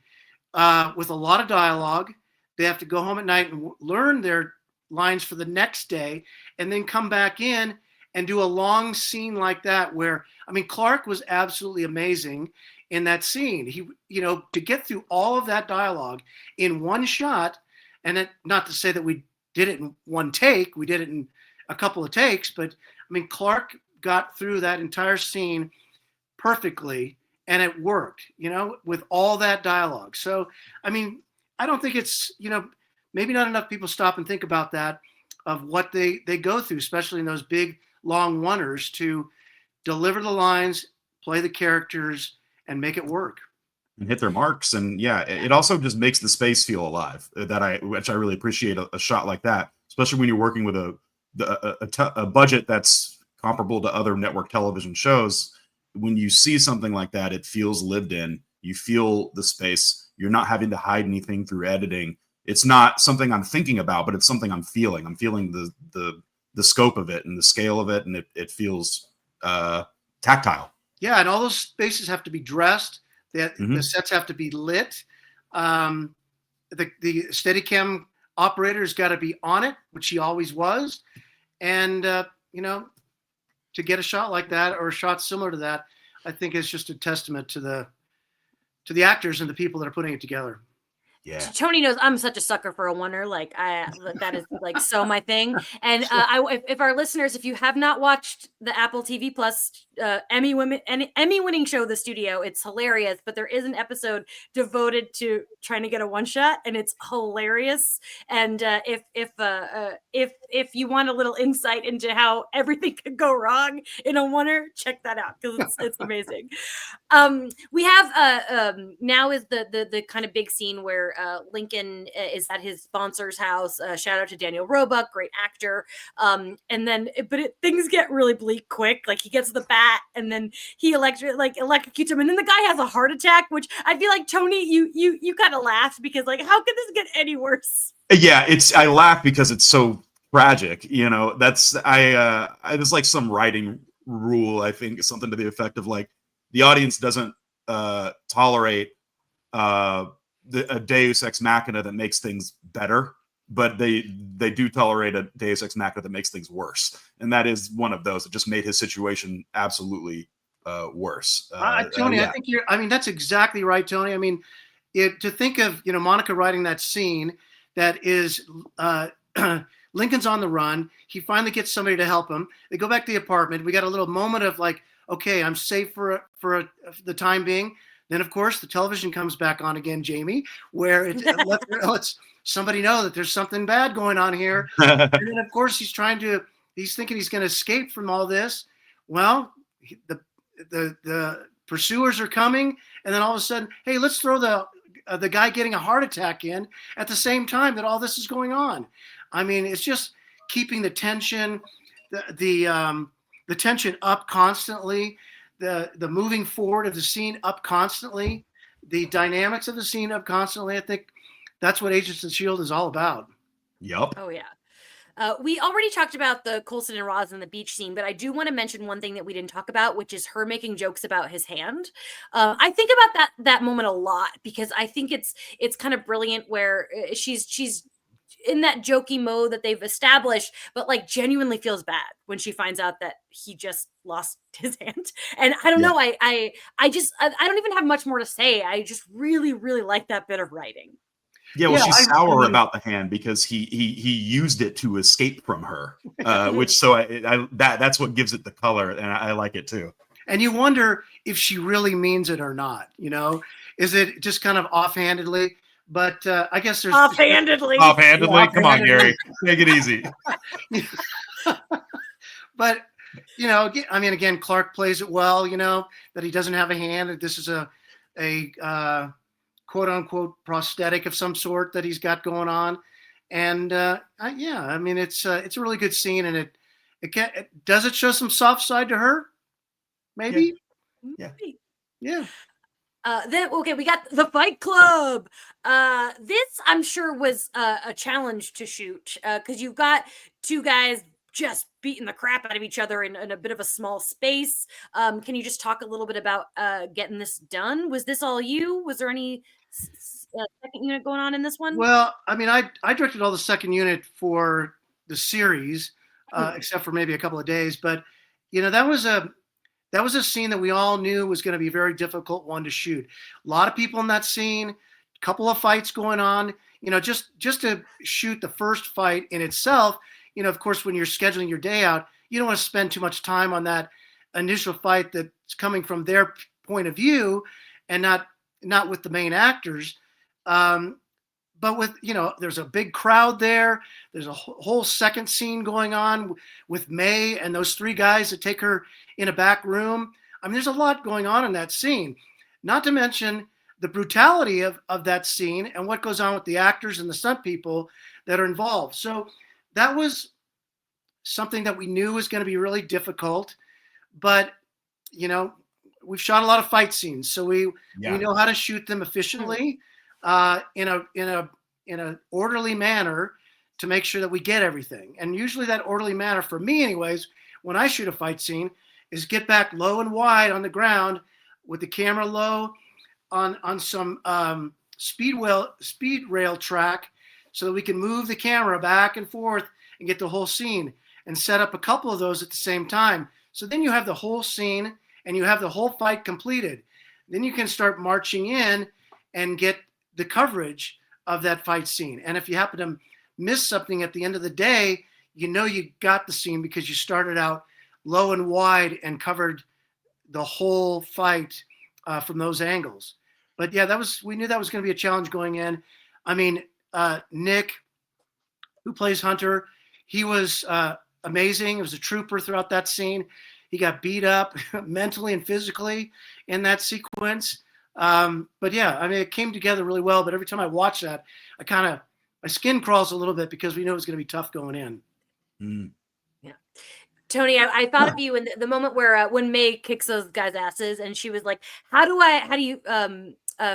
with a lot of dialogue. They have to go home at night and learn their lines for the next day, and then come back in and do a long scene like that where, I mean, Clark was absolutely amazing in that scene. He, to get through all of that dialogue in one shot, and not to say that we did it in one take, we did it in a couple of takes, but I mean, Clark got through that entire scene perfectly, and it worked, with all that dialogue. So, I mean, I don't think it's, maybe not enough people stop and think about that, of what they go through, especially in those big, long oneers, to deliver the lines, play the characters, and make it work. And hit their marks. And yeah, it also just makes the space feel alive, which I really appreciate a shot like that, especially when you're working with a budget that's comparable to other network television shows. When you see something like that, it feels lived in. You feel the space. You're not having to hide anything through editing. It's not something I'm thinking about, but it's something I'm feeling. I'm feeling the scope of it and the scale of it, and it feels tactile. Yeah, and all those spaces have to be dressed. The sets have to be lit. The Steadicam operator's got to be on it, which he always was. And to get a shot like that, or a shot similar to that, I think is just a testament to the actors and the people that are putting it together. Yeah. Tony knows I'm such a sucker for a wonner. Like that is like so my thing. And if our listeners, if you have not watched the Apple TV Plus Emmy-winning show, The Studio, it's hilarious. But there is an episode devoted to trying to get a one shot, and it's hilarious. And if you want a little insight into how everything could go wrong in a oneer, check that out because it's amazing. We have now is the kind of big scene where Lincoln is at his sponsor's house. Shout out to Daniel Roebuck, great actor. Things get really bleak quick. Like he gets the bat and then he electrocutes him, and then the guy has a heart attack. Which I feel like, Tony, you kind of laughed because like, how could this get any worse? Yeah, I laugh because it's so tragic. You know, that's I there's like some writing rule, I think, something to the effect of like the audience doesn't tolerate a Deus ex machina that makes things better, but they do tolerate a Deus ex machina that makes things worse, and that is one of those that just made his situation absolutely worse. Tony, Yeah. I think I mean, that's exactly right, Tony. I mean, to think of, Monica writing that scene that is Lincoln's on the run. He finally gets somebody to help him. They go back to the apartment. We got a little moment of like, okay, I'm safe for the time being. Then, of course, the television comes back on again, Jamie, where it lets somebody know that there's something bad going on here. And then, of course, he's thinking he's going to escape from all this. Well, the pursuers are coming, and then all of a sudden, hey, let's throw the guy getting a heart attack in at the same time that all this is going on. I mean, it's just keeping the tension, the tension up constantly, the moving forward of the scene up constantly, the dynamics of the scene up constantly. I think that's what Agents of S.H.I.E.L.D. is all about. Yep. Oh, yeah. We already talked about the Coulson and Roz and the beach scene, but I do want to mention one thing that we didn't talk about, which is her making jokes about his hand. I think about that moment a lot because I think it's kind of brilliant where she's in that jokey mode that they've established, but like genuinely feels bad when she finds out that he just lost his hand. And I don't know, I don't even have much more to say. I just really, really like that bit of writing. Yeah, well, she's sour about the hand because he used it to escape from her, which that's what gives it the color, and I like it too. And you wonder if she really means it or not. Is it just kind of offhandedly? But I guess there's offhandedly. Come on, Gary, take it easy. But I mean, again, Clark plays it well. That he doesn't have a hand. That this is a quote unquote prosthetic of some sort that he's got going on. And yeah, I mean, it's a really good scene, and does it show some soft side to her? Maybe. Yeah. Then okay, we got the Fight Club. This I'm sure was a challenge to shoot because you've got two guys just beating the crap out of each other in a bit of a small space. Can you just talk a little bit about getting this done? Was this all you? Was there any second unit going on in this one? Well, I mean, I directed all the second unit for the series, except for maybe a couple of days. But that was a scene that we all knew was going to be a very difficult one to shoot. A lot of people in that scene, a couple of fights going on. Just to shoot the first fight in itself. Of course, when you're scheduling your day out, you don't want to spend too much time on that initial fight that's coming from their point of view, and not with the main actors. But with, there's a big crowd there. There's a whole second scene going on with May and those three guys that take her in a back room. I mean, there's a lot going on in that scene, not to mention the brutality of that scene and what goes on with the actors and the stunt people that are involved. So that was something that we knew was going to be really difficult, but we've shot a lot of fight scenes, so we know how to shoot them efficiently, in a orderly manner to make sure that we get everything. And usually that orderly manner, for me anyways, when I shoot a fight scene, is get back low and wide on the ground with the camera low on some speed rail track, so that we can move the camera back and forth and get the whole scene, and set up a couple of those at the same time. So then you have the whole scene and you have the whole fight completed. Then you can start marching in and get the coverage of that fight scene. And if you happen to miss something at the end of the day, you got the scene because you started out low and wide and covered the whole fight from those angles. But yeah, we knew that was going to be a challenge going in. I mean, Nick, who plays Hunter, he was amazing. He was a trooper throughout that scene. He got beat up mentally and physically in that sequence. But yeah, I mean, it came together really well. But every time I watch that, my skin crawls a little bit because we know it's going to be tough going in. Mm. Yeah. Tony, I thought of you in the moment where when May kicks those guys' asses, and she was like, "How do you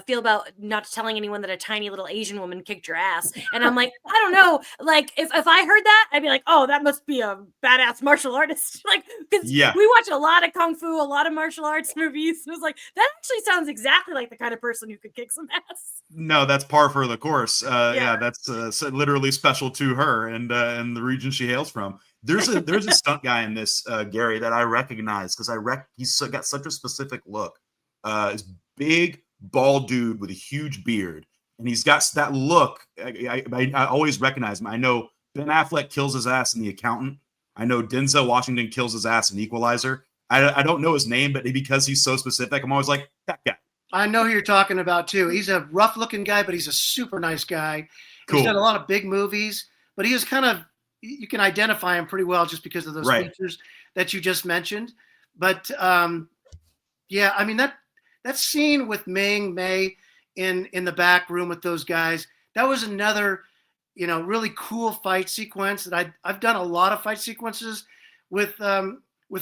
feel about not telling anyone that a tiny little Asian woman kicked your ass? And I'm like, I don't know. Like, if I heard that, I'd be like, oh, that must be a badass martial artist. Like, because Yeah. we watch a lot of kung fu, a lot of martial arts movies. And it was like, that actually sounds exactly like the kind of person who could kick some ass. No, that's par for the course. Yeah. Yeah, that's literally special to her and the region she hails from. There's a stunt guy in this, Gary, that I recognize because he's got such a specific look. This big, bald dude with a huge beard, and he's got that look. I always recognize him. I know Ben Affleck kills his ass in The Accountant. I know Denzel Washington kills his ass in Equalizer. I don't know his name, but because he's so specific, I'm always like, that guy. I know who you're talking about too. He's a rough-looking guy, but he's a super nice guy. Cool. He's done a lot of big movies, but he is kind of, you can identify him pretty well just because of those features that you just mentioned. But yeah, I mean that scene with Mei in the back room with those guys, that was another, really cool fight sequence that I've done a lot of fight sequences with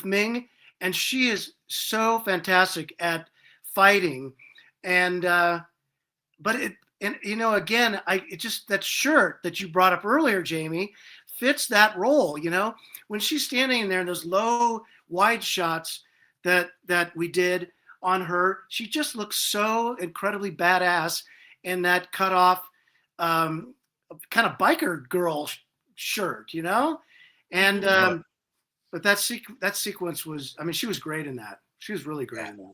Ming, and she is so fantastic at fighting. And but again, it just, that shirt that you brought up earlier, Jamie, fits that role. When she's standing there in those low wide shots that we did on her, she just looks so incredibly badass in that cut off kind of biker girl shirt, and but that sequence was, I mean, she was great in that. She was really great in that.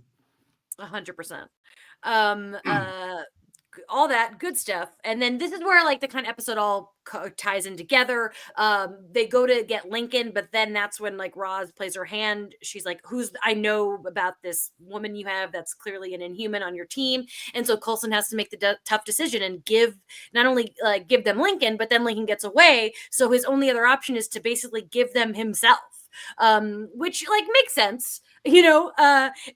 100%. All that good stuff. And then this is where like the kind of episode all ties in together. They go to get Lincoln, but then that's when like Roz plays her hand. She's like, I know about this woman you have that's clearly an Inhuman on your team. And so Coulson has to make the tough decision and not only give them Lincoln, but then Lincoln gets away. So his only other option is to basically give them himself. Which like makes sense, maybe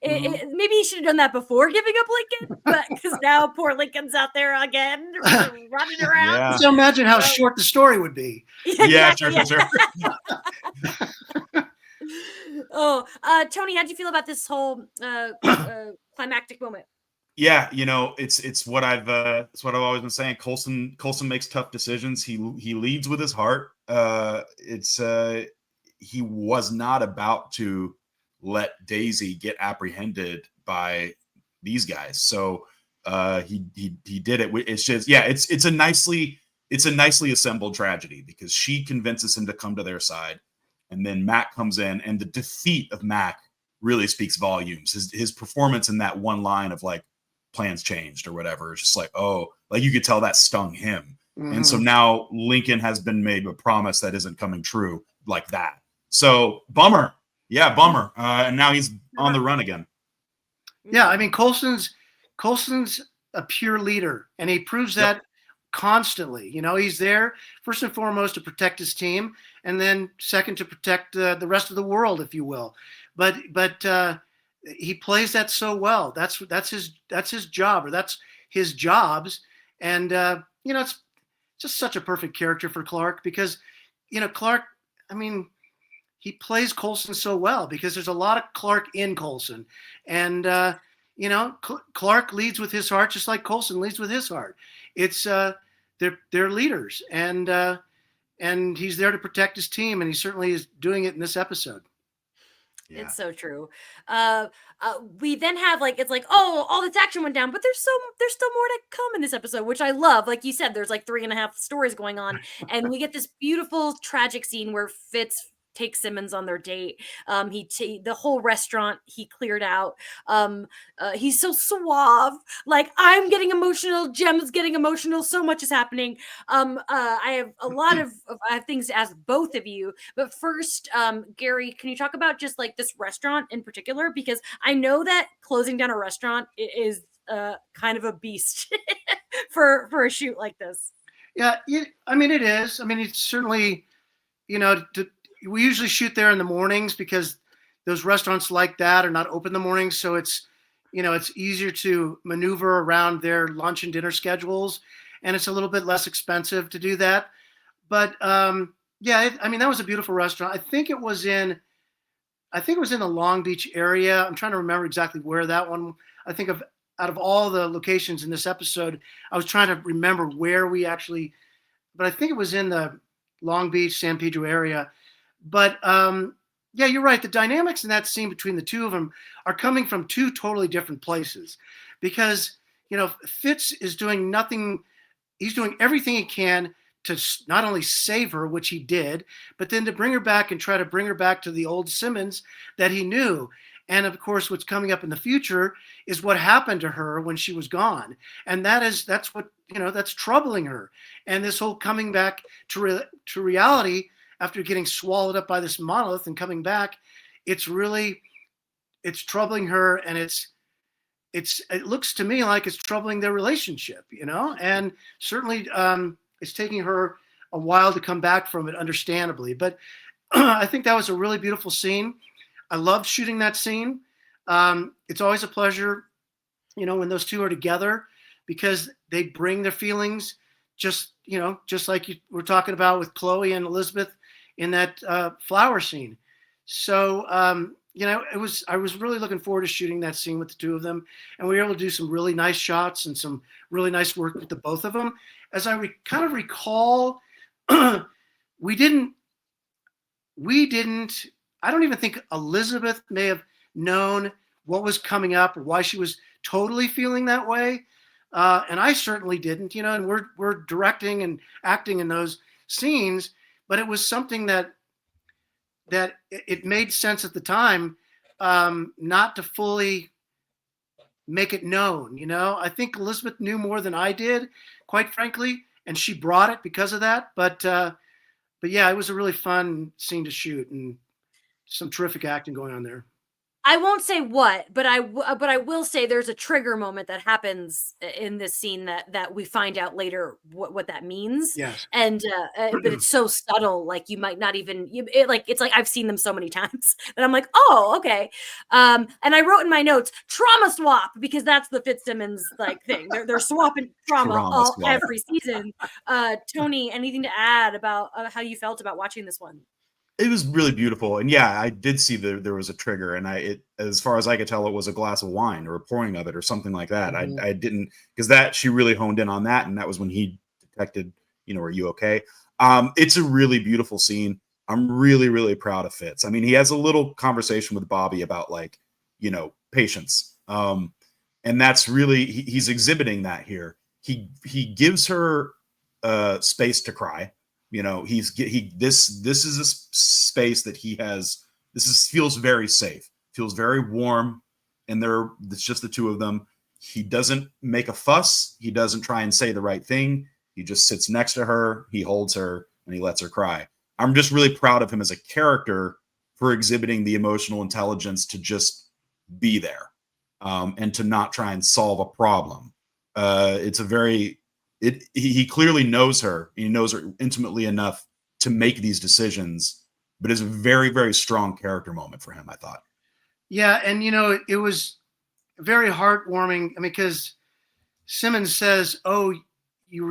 he should have done that before giving up Lincoln, but because now poor Lincoln's out there again running around. Yeah. So imagine how short the story would be. Yeah, sure. Oh, Tony, how'd you feel about this whole climactic moment? Yeah, it's what I've always been saying. Coulson makes tough decisions. He leads with his heart. He was not about to let Daisy get apprehended by these guys. So he did it. It's just, yeah, it's a nicely assembled tragedy because she convinces him to come to their side. And then Mac comes in, and the defeat of Mac really speaks volumes. His performance in that one line of like, plans changed or whatever, it's just like, oh, like you could tell that stung him. Mm-hmm. And so now Lincoln has been made a promise that isn't coming true like that. So bummer. Yeah, bummer. And now he's on the run again. Yeah, I mean, Coulson's a pure leader, and he proves that constantly. He's there first and foremost to protect his team, and then second to protect the rest of the world, if you will. But he plays that so well. That's his job, or that's his jobs. And it's just such a perfect character for Clark because Clark, I mean, he plays Coulson so well because there's a lot of Clark in Coulson, and Clark leads with his heart just like Coulson leads with his heart. It's they're leaders, and he's there to protect his team, and he certainly is doing it in this episode. Yeah. It's so true. We then have it's like, oh, all this action went down, but there's still more to come in this episode, which I love. Like you said, there's like 3.5 stories going on, and we get this beautiful tragic scene where Fitz takes Simmons on their date. The whole restaurant he cleared out. He's so suave. Like, I'm getting emotional. Jem's getting emotional. So much is happening. I have a lot of I have things to ask both of you. But first, Gary, can you talk about just like this restaurant in particular? Because I know that closing down a restaurant is kind of a beast for a shoot like this. Yeah, I mean, it is. I mean, it's certainly, we usually shoot there in the mornings because those restaurants like that are not open in the mornings. So it's easier to maneuver around their lunch and dinner schedules, and it's a little bit less expensive to do that. But I mean, that was a beautiful restaurant. I think it was in the Long Beach area. I'm trying to remember exactly where that one. I think of out of all the locations in this episode, I was trying to remember where we actually, but I think it was in the Long Beach, San Pedro area. But yeah, you're right. The dynamics in that scene between the two of them are coming from two totally different places, because Fitz is doing nothing. He's doing everything he can to not only save her, which he did, but then to bring her back and try to bring her back to the old Simmons that he knew. And of course, what's coming up in the future is what happened to her when she was gone. And that's what, that's troubling her. And this whole coming back to reality after getting swallowed up by this monolith and coming back, it's troubling her. And it looks to me like it's troubling their relationship, and certainly it's taking her a while to come back from it, understandably. But I think that was a really beautiful scene. I loved shooting that scene. It's always a pleasure, when those two are together, because they bring their feelings, just like you were talking about with Chloe and Elizabeth in that flower scene. So, I was really looking forward to shooting that scene with the two of them, and we were able to do some really nice shots and some really nice work with the both of them. As I kind of recall, we didn't. I don't even think Elizabeth may have known what was coming up or why she was totally feeling that way, and I certainly didn't. And we're directing and acting in those scenes, but it was something that it made sense at the time, not to fully make it known. I think Elizabeth knew more than I did, quite frankly, and she brought it because of that. But yeah, it was a really fun scene to shoot and some terrific acting going on there. I won't say what, but I will say there's a trigger moment that happens in this scene that we find out later what that means. Yes. And but it's so subtle, like you might not even it's like I've seen them so many times that I'm like, oh, okay. And I wrote in my notes trauma swap, because that's the Fitzsimmons thing. They're swapping trauma every season. Tony, anything to add about how you felt about watching this one? It was really beautiful, and yeah, I did see there was a trigger, and as far as I could tell, it was a glass of wine or a pouring of it or something like that. Mm-hmm. I didn't, because she really honed in on that, and that was when he detected, are you okay? It's a really beautiful scene. I'm really, really proud of Fitz. I mean, he has a little conversation with Bobby about patience, and that's really he's exhibiting that here. He gives her space to cry. This is a space that he has. Feels very safe, feels very warm, and it's just the two of them. He doesn't make a fuss. He doesn't try and say the right thing. He just sits next to her. He holds her and he lets her cry. I'm just really proud of him as a character for exhibiting the emotional intelligence to just be there, and to not try and solve a problem. He clearly knows her. He knows her intimately enough to make these decisions, but it's a very, very strong character moment for him, I thought. Yeah, and it was very heartwarming. I mean, because Simmons says, "Oh, you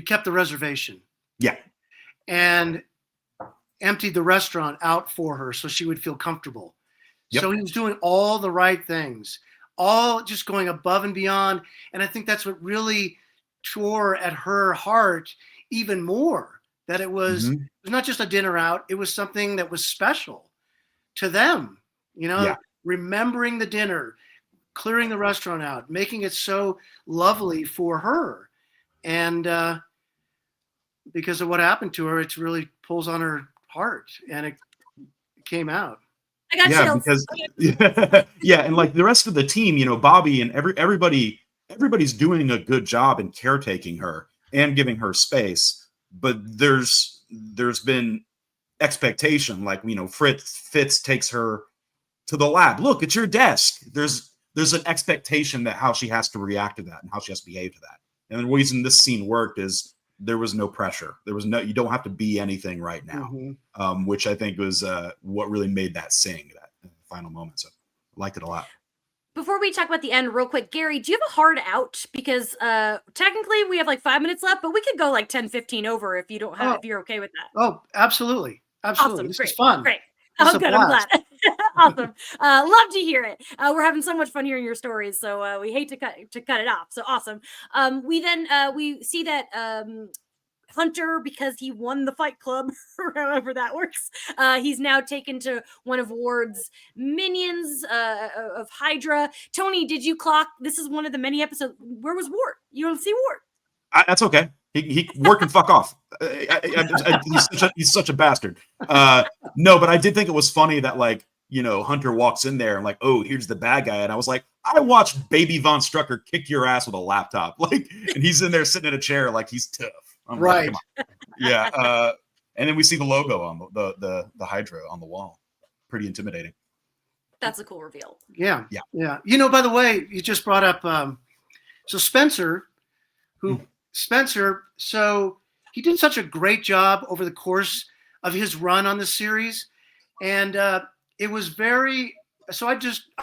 kept the reservation." Yeah. And emptied the restaurant out for her so she would feel comfortable. Yep. So he was doing all the right things, all just going above and beyond. And I think that's what really tore at her heart even more, that it was not just a dinner out. It was something that was special to them, remembering the dinner, clearing the restaurant out, making it so lovely for her. And because of what happened to her, it really pulls on her heart, and it came out. I got chills. Because and like the rest of the team, Bobby and everybody's doing a good job in caretaking her and giving her space, but there's been expectation, Fitz takes her to the lab. Look, it's your desk. There's an expectation that how she has to react to that and how she has to behave to that. And the reason this scene worked is there was no pressure. You don't have to be anything right now, which I think was what really made that sing, that final moment. So I liked it a lot. Before we talk about the end real quick, Gary, do you have a hard out? Because technically we have 5 minutes left, but we could go 10, 15 over if you don't have, if you're okay with that. Oh, absolutely. Awesome. This Great. is fun. Great. Oh, good. I'm glad. Awesome. Love to hear it. We're having so much fun hearing your stories, so we hate to cut it off. So awesome. We see that Hunter, because he won the Fight Club, or however that works. He's now taken to one of Ward's minions of Hydra. Tony, did you clock? This is one of the many episodes. Where was Ward? You don't see Ward. That's okay. He Ward can fuck off. He's such a bastard. No, but I did think it was funny that, like, you know, Hunter walks in there and like, oh, here's the bad guy, and I was like, I watched Baby Von Strucker kick your ass with a laptop, like, and he's in there sitting in a chair like he's tough. I'm right. Like, yeah. And then we see the logo on the Hydra on the wall. Pretty intimidating. That's a cool reveal. Yeah. You know, by the way, you just brought up so Spencer, so he did such a great job over the course of his run on the series, and it was very. So I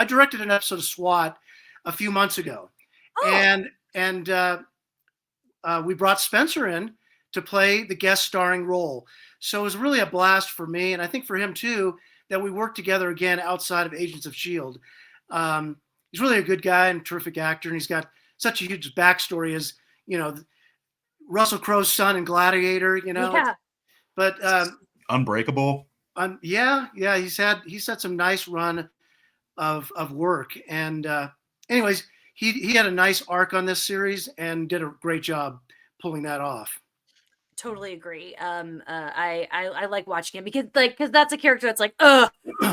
directed an episode of SWAT a few months ago, and we brought Spencer in to play the guest starring role. So it was really a blast for me, and I think for him too, that we worked together again outside of Agents of S.H.I.E.L.D. He's really a good guy and terrific actor, and he's got such a huge backstory as, you know, Russell Crowe's son in Gladiator, you know. Yeah. But Unbreakable. He's had some nice run of work, and anyways, he had a nice arc on this series and did a great job pulling that off. Totally agree. I like watching him because that's a character that's like,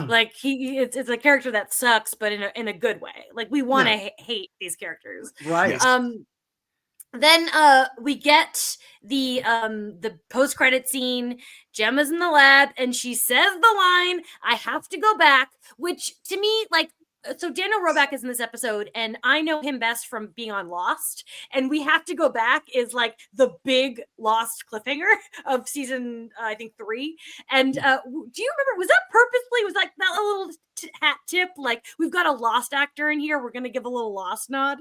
like it's a character that sucks, but in a good way. Like, we want to hate these characters, right? Yes. Then we get the post-credit scene. Gemma's in the lab and she says the line, "I have to go back," which to me, like, so Daniel Roebuck is in this episode, and I know him best from being on Lost, and "We have to go back" is like the big Lost cliffhanger of season, I think 3. And do you remember, was that purposely, was like that a little hat tip, like, we've got a Lost actor in here, we're gonna give a little Lost nod?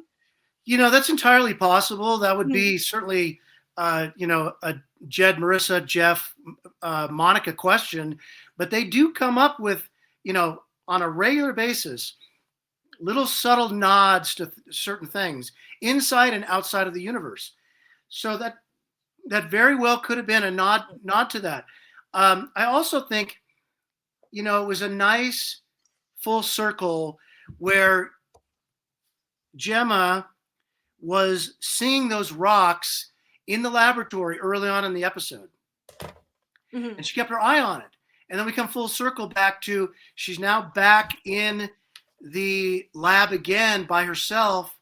You know, that's entirely possible. That would be certainly, you know, a Jed, Marissa, Jeff, Monica question. But they do come up with, you know, on a regular basis, little subtle nods to certain things inside and outside of the universe. So that very well could have been a nod to that. I also think, you know, it was a nice full circle where Gemma was seeing those rocks in the laboratory early on in the episode. And she kept her eye on it. And then we come full circle back to, she's now back in the lab again by herself,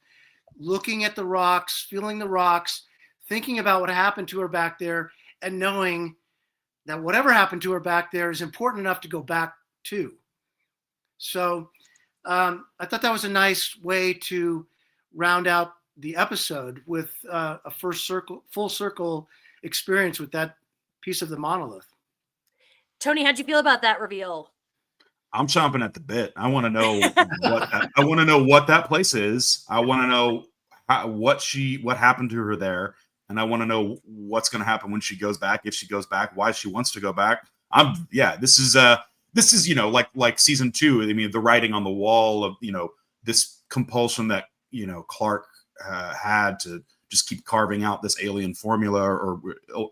looking at the rocks, feeling the rocks, thinking about what happened to her back there, and knowing that whatever happened to her back there is important enough to go back to. So I thought that was a nice way to round out the episode with a full circle experience with that piece of the monolith. Tony, how'd you feel about that reveal? I'm chomping at the bit. I want to know what that place is. I want to know what happened to her there, and I want to know what's going to happen when she goes back, if she goes back, why she wants to go back. This is you know, like season 2. I mean, the writing on the wall of, you know, this compulsion that, you know, Clark had to just keep carving out this alien formula, or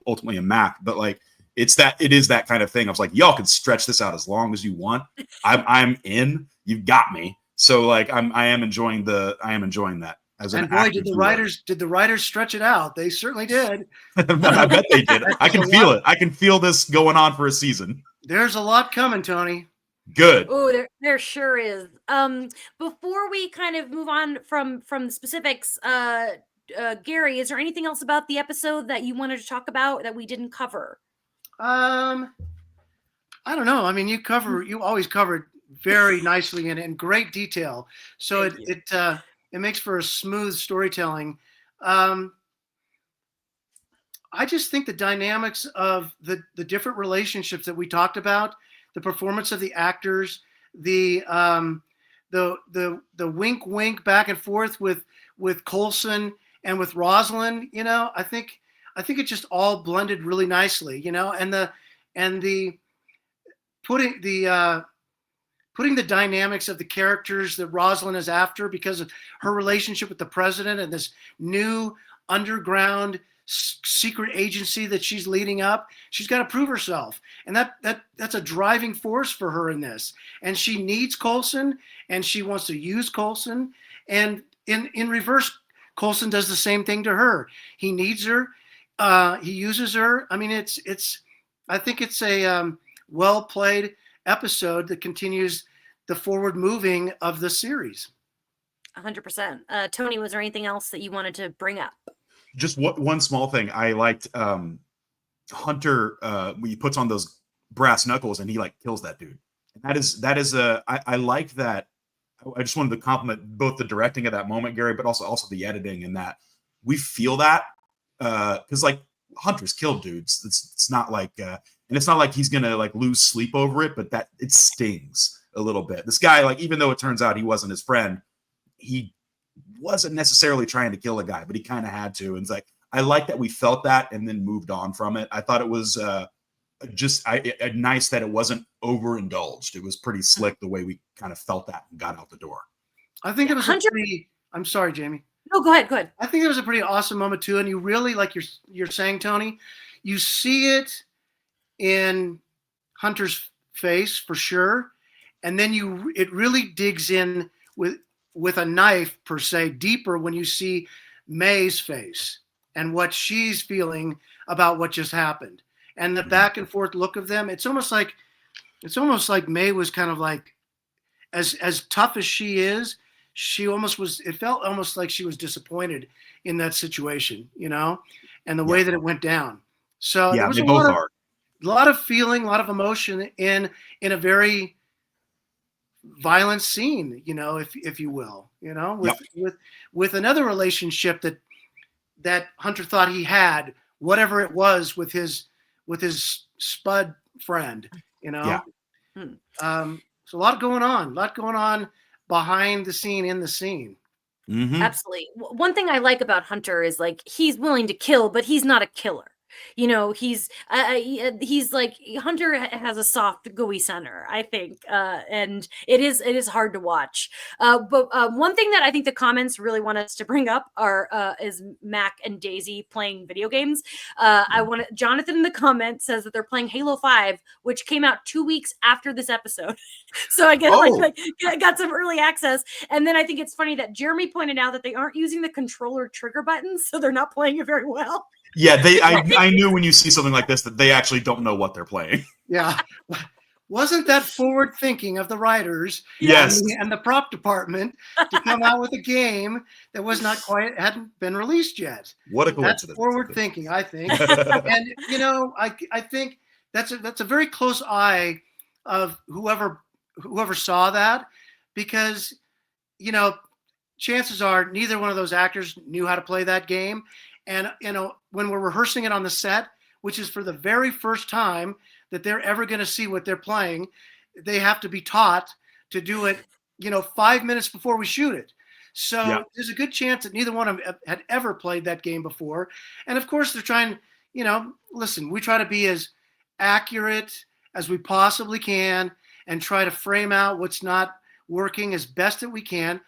ultimately a map. But like, it is that kind of thing. I was like, y'all can stretch this out as long as you want. I'm in. You've got me. So like, I am enjoying that. As an boy, did the writers stretch it out? They certainly did. I bet they did. I can feel it. I can feel this going on for a season. There's a lot coming, Tony. Good. Oh, there sure is. Before we kind of move on from the specifics, Garry, is there anything else about the episode that you wanted to talk about that we didn't cover? I don't know. I mean, you always covered very nicely and in great detail. So it makes for a smooth storytelling. I just think the dynamics of the different relationships that we talked about, the performance of the actors, the wink wink back and forth with Coulson and with Rosalind, you know, I think it just all blended really nicely, you know, and the putting putting the dynamics of the characters that Rosalind is after because of her relationship with the president and this new underground secret agency that she's leading up. She's got to prove herself, and that's a driving force for her in this. And she needs Coulson, and she wants to use Coulson. And in reverse, Coulson does the same thing to her. He needs her. He uses her. I mean, I think it's a well played episode that continues the forward moving of the series. 100%. Tony, was there anything else that you wanted to bring up? Just one small thing. I liked Hunter when he puts on those brass knuckles and he like kills that dude. And that is I liked that. I just wanted to compliment both the directing of that moment, Gary, but also the editing, and that we feel that because like Hunter's killed dudes. It's not like and it's not like he's gonna like lose sleep over it, but that it stings a little bit. This guy, like, even though it turns out he wasn't his friend, he wasn't necessarily trying to kill a guy, but he kind of had to. And it's like, I like that we felt that and then moved on from it. I thought it was just nice that it wasn't overindulged. It was pretty slick the way we kind of felt that and got out the door. I think it was a pretty, I'm sorry, Jamie. No, go ahead. I think it was a pretty awesome moment too. And you really, like you're saying, Tony, you see it in Hunter's face for sure. And then it really digs in with a knife per se deeper when you see May's face and what she's feeling about what just happened and the back and forth look of them. It's almost like May was kind of like, as tough as she is, she almost was, it felt almost like she was disappointed in that situation, you know, and the way that it went down. So there was they both are. A lot of feeling, a lot of emotion in a very violent scene, you know, if you will, you know, with another relationship that Hunter thought he had, whatever it was with his spud friend, you know. So a lot going on behind the scene, in the scene. Mm-hmm. Absolutely. One thing I like about Hunter is like he's willing to kill, but he's not a killer. You know, he's like Hunter has a soft, gooey center, I think, and it is hard to watch. But one thing that I think the comments really want us to bring up is Mac and Daisy playing video games. Jonathan in the comment says that they're playing Halo 5, which came out 2 weeks after this episode. So I guess got some early access. And then I think it's funny that Jeremy pointed out that they aren't using the controller trigger buttons, so they're not playing it very well. Yeah, I knew when you see something like this that they actually don't know what they're playing. Yeah. Wasn't that forward thinking of the writers and the prop department to come out with a game that was not quite, hadn't been released yet? What a coincidence. That's forward thinking, I think. And, you know, I think that's a very close eye of whoever saw that, because, you know, chances are neither one of those actors knew how to play that game. And, you know, when we're rehearsing it on the set, which is for the very first time that they're ever going to see what they're playing, they have to be taught to do it, you know, 5 minutes before we shoot it. So there's a good chance that neither one of them had ever played that game before. And of course they're trying, you know, listen, we try to be as accurate as we possibly can and try to frame out what's not working as best that we can.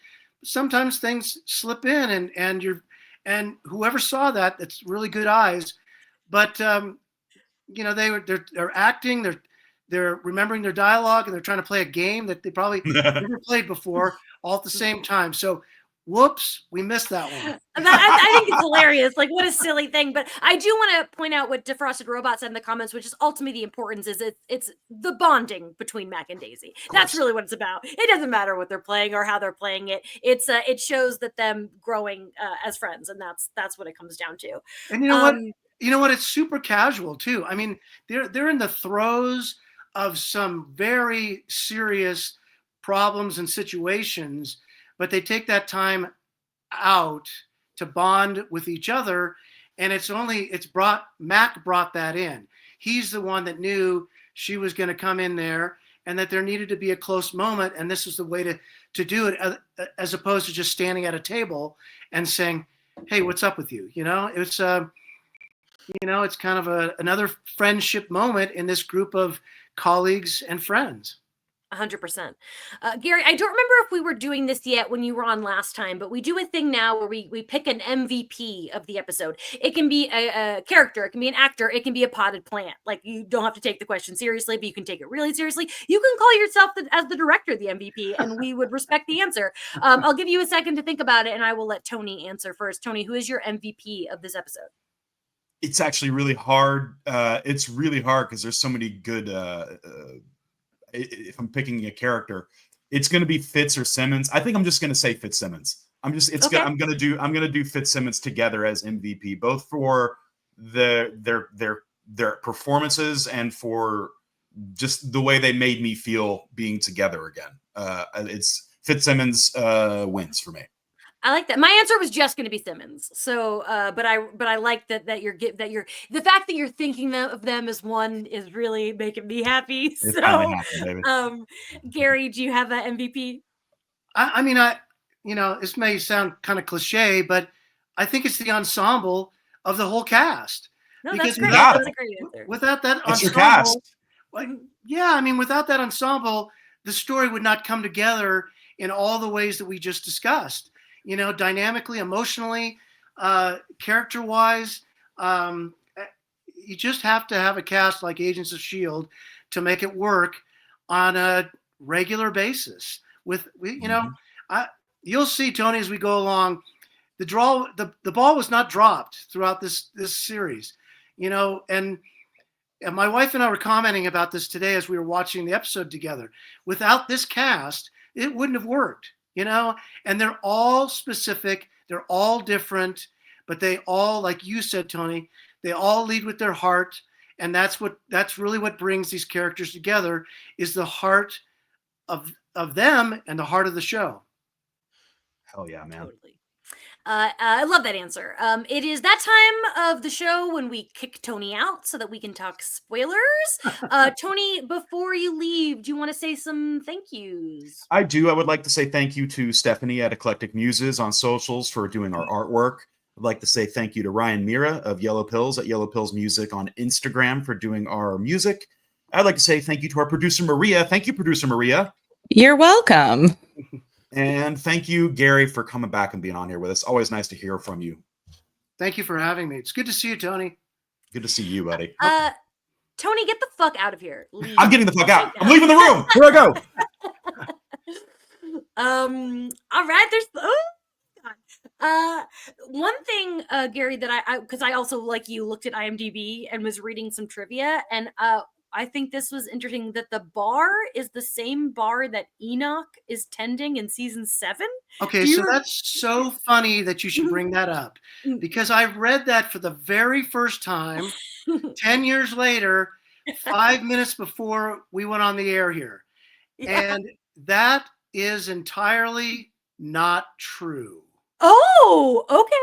Sometimes things slip in and whoever saw that, that's really good eyes. But you know, they're acting, they're remembering their dialogue, and they're trying to play a game that they probably never played before, all at the same time. So, whoops, we missed that one. I think it's hilarious. Like, what a silly thing. But I do want to point out what Defrosted Robot said in the comments, which is ultimately the importance is it's the bonding between Mac and Daisy. That's really what it's about. It doesn't matter what they're playing or how they're playing it. It's it shows that them growing as friends, and that's what it comes down to. And you know what? You know what? It's super casual too. I mean, they're in the throes of some very serious problems and situations, but they take that time out to bond with each other. And Mac brought that in. He's the one that knew she was going to come in there and that there needed to be a close moment. And this is the way to do it, as opposed to just standing at a table and saying, hey, what's up with you? You know, it's kind of another friendship moment in this group of colleagues and friends. 100%. Garry, I don't remember if we were doing this yet when you were on last time, but we do a thing now where we pick an MVP of the episode. It can be a character, it can be an actor, it can be a potted plant. Like, you don't have to take the question seriously, but you can take it really seriously. You can call yourself as the director the MVP, and we would respect the answer. I'll give you a second to think about it, and I will let Tony answer first. Tony, who is your MVP of this episode? It's actually really hard. It's really hard because there's so many good. If I'm picking a character, it's going to be Fitz or Simmons. I think I'm just going to say Fitzsimmons. I'm going to do Fitzsimmons together as MVP, both for their performances and for just the way they made me feel being together again. It's Fitzsimmons wins for me. I like that. My answer was just going to be Simmons. So, but I like that the fact that you're thinking of them as one is really making me happy. It's So, happened, baby. Garry, do you have that MVP? I mean, this may sound kind of cliche, but I think it's the ensemble of the whole cast. No, Because that's great. without That's it- a great answer. Without that It's your ensemble, cast. without that ensemble, the story would not come together in all the ways that we just discussed. Dynamically, emotionally, character-wise. You just have to have a cast like Agents of S.H.I.E.L.D. to make it work on a regular basis. You'll see, Tony, as we go along, the ball was not dropped throughout this series. And my wife and I were commenting about this today as we were watching the episode together. Without this cast, it wouldn't have worked. And they're all specific, they're all different, but they all, like you said, Tony, they all lead with their heart. And that's really what brings these characters together, is the heart of them and the heart of the show. Hell yeah, man. Totally. I love that answer. It is that time of the show when we kick Tony out so that we can talk spoilers. Tony, before you leave, do you want to say some thank yous? I do. I would like to say thank you to Stephanie at Eclectic Muses on socials for doing our artwork. I'd like to say thank you to Ryan Miera of Yellow Pills at Yellow Pills Music on Instagram for doing our music. I'd like to say thank you to our producer, Maria. Thank you, producer Maria. You're welcome. And thank you, Garry, for coming back and being on here with us. Always nice to hear from you. Thank you for having me. It's good to see you, Tony. Good to see you, buddy. Tony, get the fuck out of here. Leave. I'm getting the fuck out. I'm leaving the room. Here I go. All right. There's one thing, Garry, that because I also, like you, looked at IMDb and was reading some trivia, and I think this was interesting that the bar is the same bar that Enoch is tending in season 7. Okay, so that's so funny that you should bring that up, because I read that for the very first time 10 years later, 5 minutes before we went on the air here. Yeah. And that is entirely not true. Oh, okay.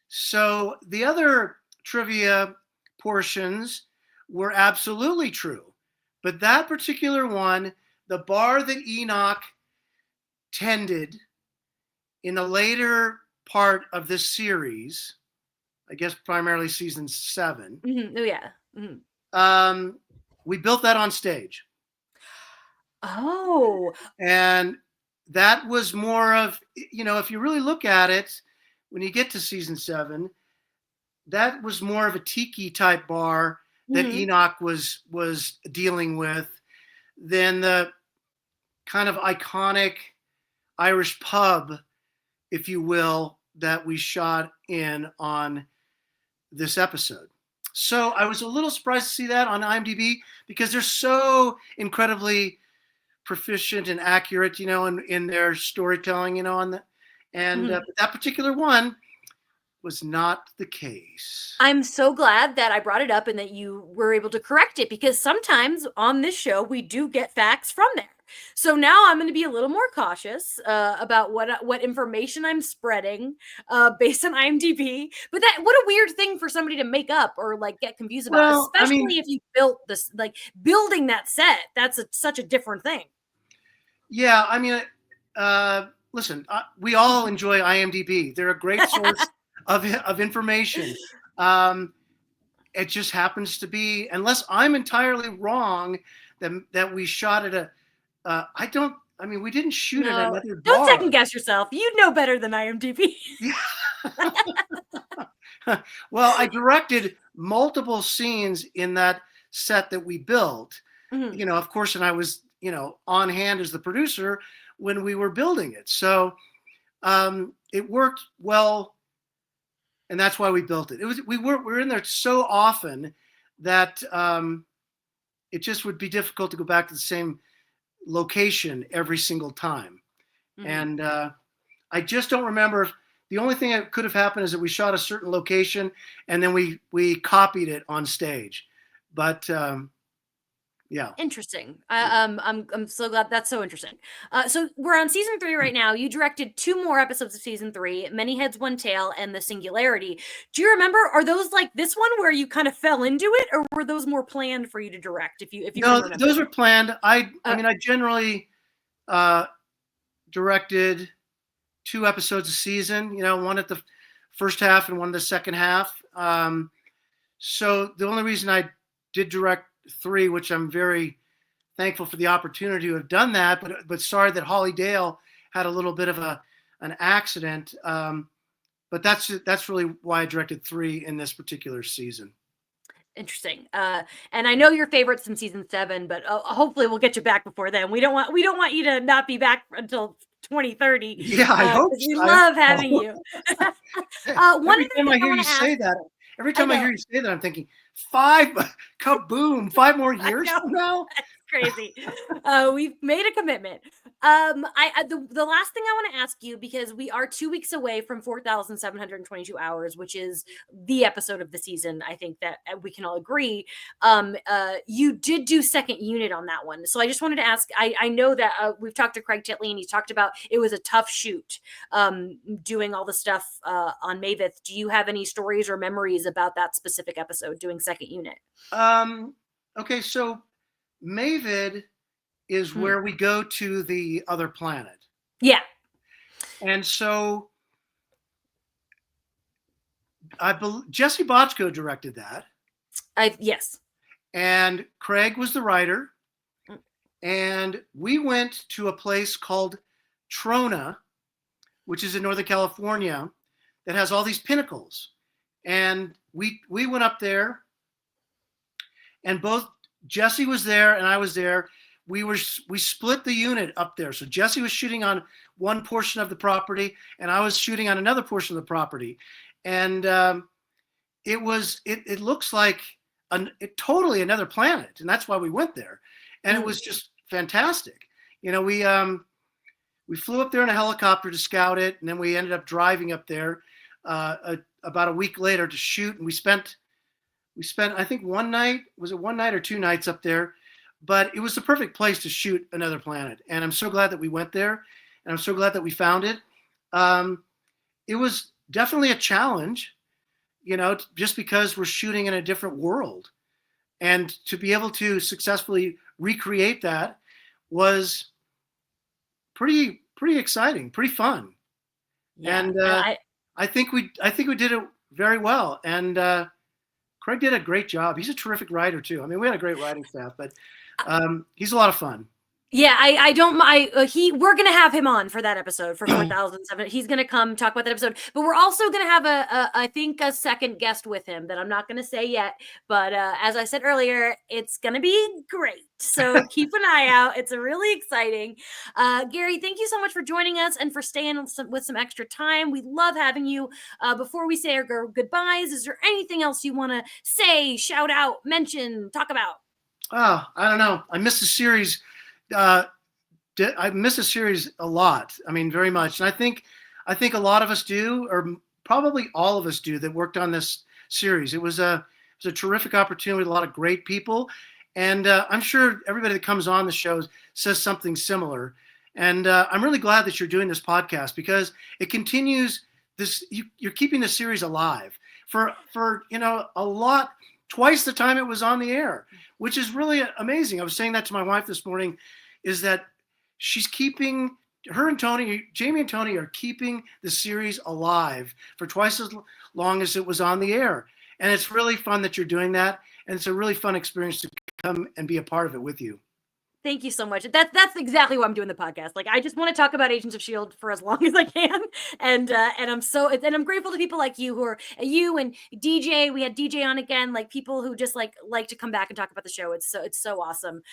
So the other trivia portions were absolutely true. But that particular one, the bar that Enoch tended in the later part of this series, I guess primarily season 7. Mm-hmm. Oh, yeah. Mm-hmm. We built that on stage. Oh. And that was more of, if you really look at it, when you get to season 7, that was more of a tiki type bar that Enoch was dealing with than the kind of iconic Irish pub, if you will, that we shot in on this episode. So I was a little surprised to see that on IMDb, because they're so incredibly proficient and accurate, in their storytelling, but that particular one was not the case. I'm so glad that I brought it up and that you were able to correct it, because sometimes on this show we do get facts from there. So now I'm going to be a little more cautious about what information I'm spreading based on IMDb. But what a weird thing for somebody to make up or like get confused about, Well, especially if you built this, like building that set. That's such a different thing. Yeah, listen, we all enjoy IMDb. They're a great source of information. It just happens to be, unless I'm entirely wrong, that we shot at we didn't shoot at No, another don't bar. second guess yourself. You know better than IMDb. Well, I directed multiple scenes in that set that we built, Mhm. of course, and I was, on hand as the producer when we were building it. So it worked well, and that's why we built it. We were in there so often that it just would be difficult to go back to the same location every single time. Mhm. And I just don't remember. The only thing that could have happened is that we shot a certain location and then we copied it on stage. But yeah. Interesting. I'm so glad. That's so interesting. So we're on season 3 right now. You directed 2 more episodes of season 3, Many Heads, One Tail, and The Singularity. Do you remember? Are those like this one where you kind of fell into it, or were those more planned for you to direct? If you No, can remember. those are planned. I Uh, mean, I generally directed 2 episodes a season. One at the first half and one at the second half. So the only reason I did direct 3, which I'm very thankful for the opportunity to have done that, but sorry that Holly Dale had a little bit of an accident. But that's really why I directed 3 in this particular season. Interesting. And I know your favorites in season 7, but hopefully we'll get you back before then. We don't want you to not be back until 2030. Yeah, I hope 'Cause we so. love having you. One Every other time thing I I hear want you to ask. say that, I'm thinking 5, kaboom, 5 more years know. from now. Crazy. We've made a commitment. The last thing I want to ask you, because we are 2 weeks away from 4,722 hours, which is the episode of the season. I think that we can all agree. You did do second unit on that one, so I just wanted to ask. I know that we've talked to Craig Titley, and he talked about it was a tough shoot, doing all the stuff on Maveth. Do you have any stories or memories about that specific episode, doing second unit? Okay, so Mavid is Hmm. where we go to the other planet. Yeah. And so Jesse Bochco directed that. Yes. And Craig was the writer. Mm. And we went to a place called Trona, which is in Northern California, that has all these pinnacles. And we went up there, and both Jesse was there and I was there. We split the unit up there. So Jesse was shooting on one portion of the property, and I was shooting on another portion of the property. And it looks like totally another planet, and that's why we went there. And it was just fantastic. We flew up there in a helicopter to scout it, and then we ended up driving up there about a week later to shoot. And we spent I think one night or 2 nights up there, but it was the perfect place to shoot another planet. And I'm so glad that we went there, and I'm so glad that we found it. It was definitely a challenge, just because we're shooting in a different world, and to be able to successfully recreate that was pretty exciting, pretty fun. Yeah. And I think we did it very well. And Craig did a great job. He's a terrific writer too. I mean, we had a great writing staff, but he's a lot of fun. Yeah, we're gonna have him on for that episode for 4,007. He's gonna come talk about that episode, but we're also gonna have I think a second guest with him that I'm not gonna say yet. But as I said earlier, it's gonna be great. So keep an eye out. It's really exciting. Garry, thank you so much for joining us and for staying with some extra time. We love having you. Before we say our goodbyes, is there anything else you want to say, shout out, mention, talk about? Oh, I don't know. I missed the series. I miss the series a lot. I mean, very much. And I think a lot of us do, or probably all of us do, that worked on this series. It was a terrific opportunity with a lot of great people. And I'm sure everybody that comes on the show says something similar. And I'm really glad that you're doing this podcast, because it continues this. You're keeping the series alive for a lot, twice the time it was on the air, which is really amazing. I was saying that to my wife this morning, is that she's keeping, Jamie and Tony are keeping the series alive for twice as long as it was on the air. And it's really fun that you're doing that. And it's a really fun experience to come and be a part of it with you. Thank you so much. That's exactly why I'm doing the podcast. Like, I just want to talk about Agents of Shield for as long as I can, and I'm grateful to people like you who are you and DJ. We had DJ on again, like people who just like to come back and talk about the show. It's so awesome.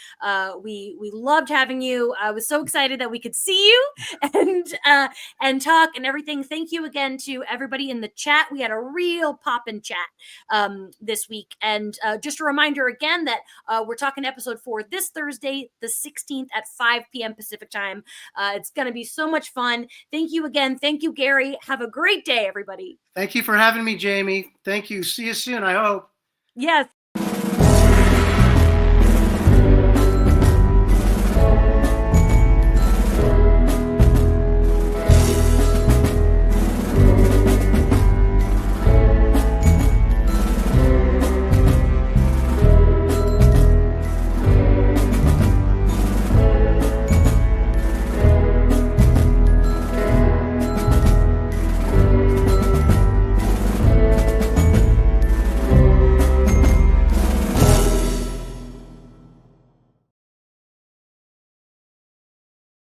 We loved having you. I was so excited that we could see you and talk and everything. Thank you again to everybody in the chat. We had a real pop-in chat this week, and just a reminder again that we're talking episode 4 this Thursday, the 16th at 5 p.m. Pacific time. It's going to be so much fun. Thank you again. Thank you, Garry. Have a great day, everybody. Thank you for having me, Jamie. Thank you. See you soon, I hope. Yes.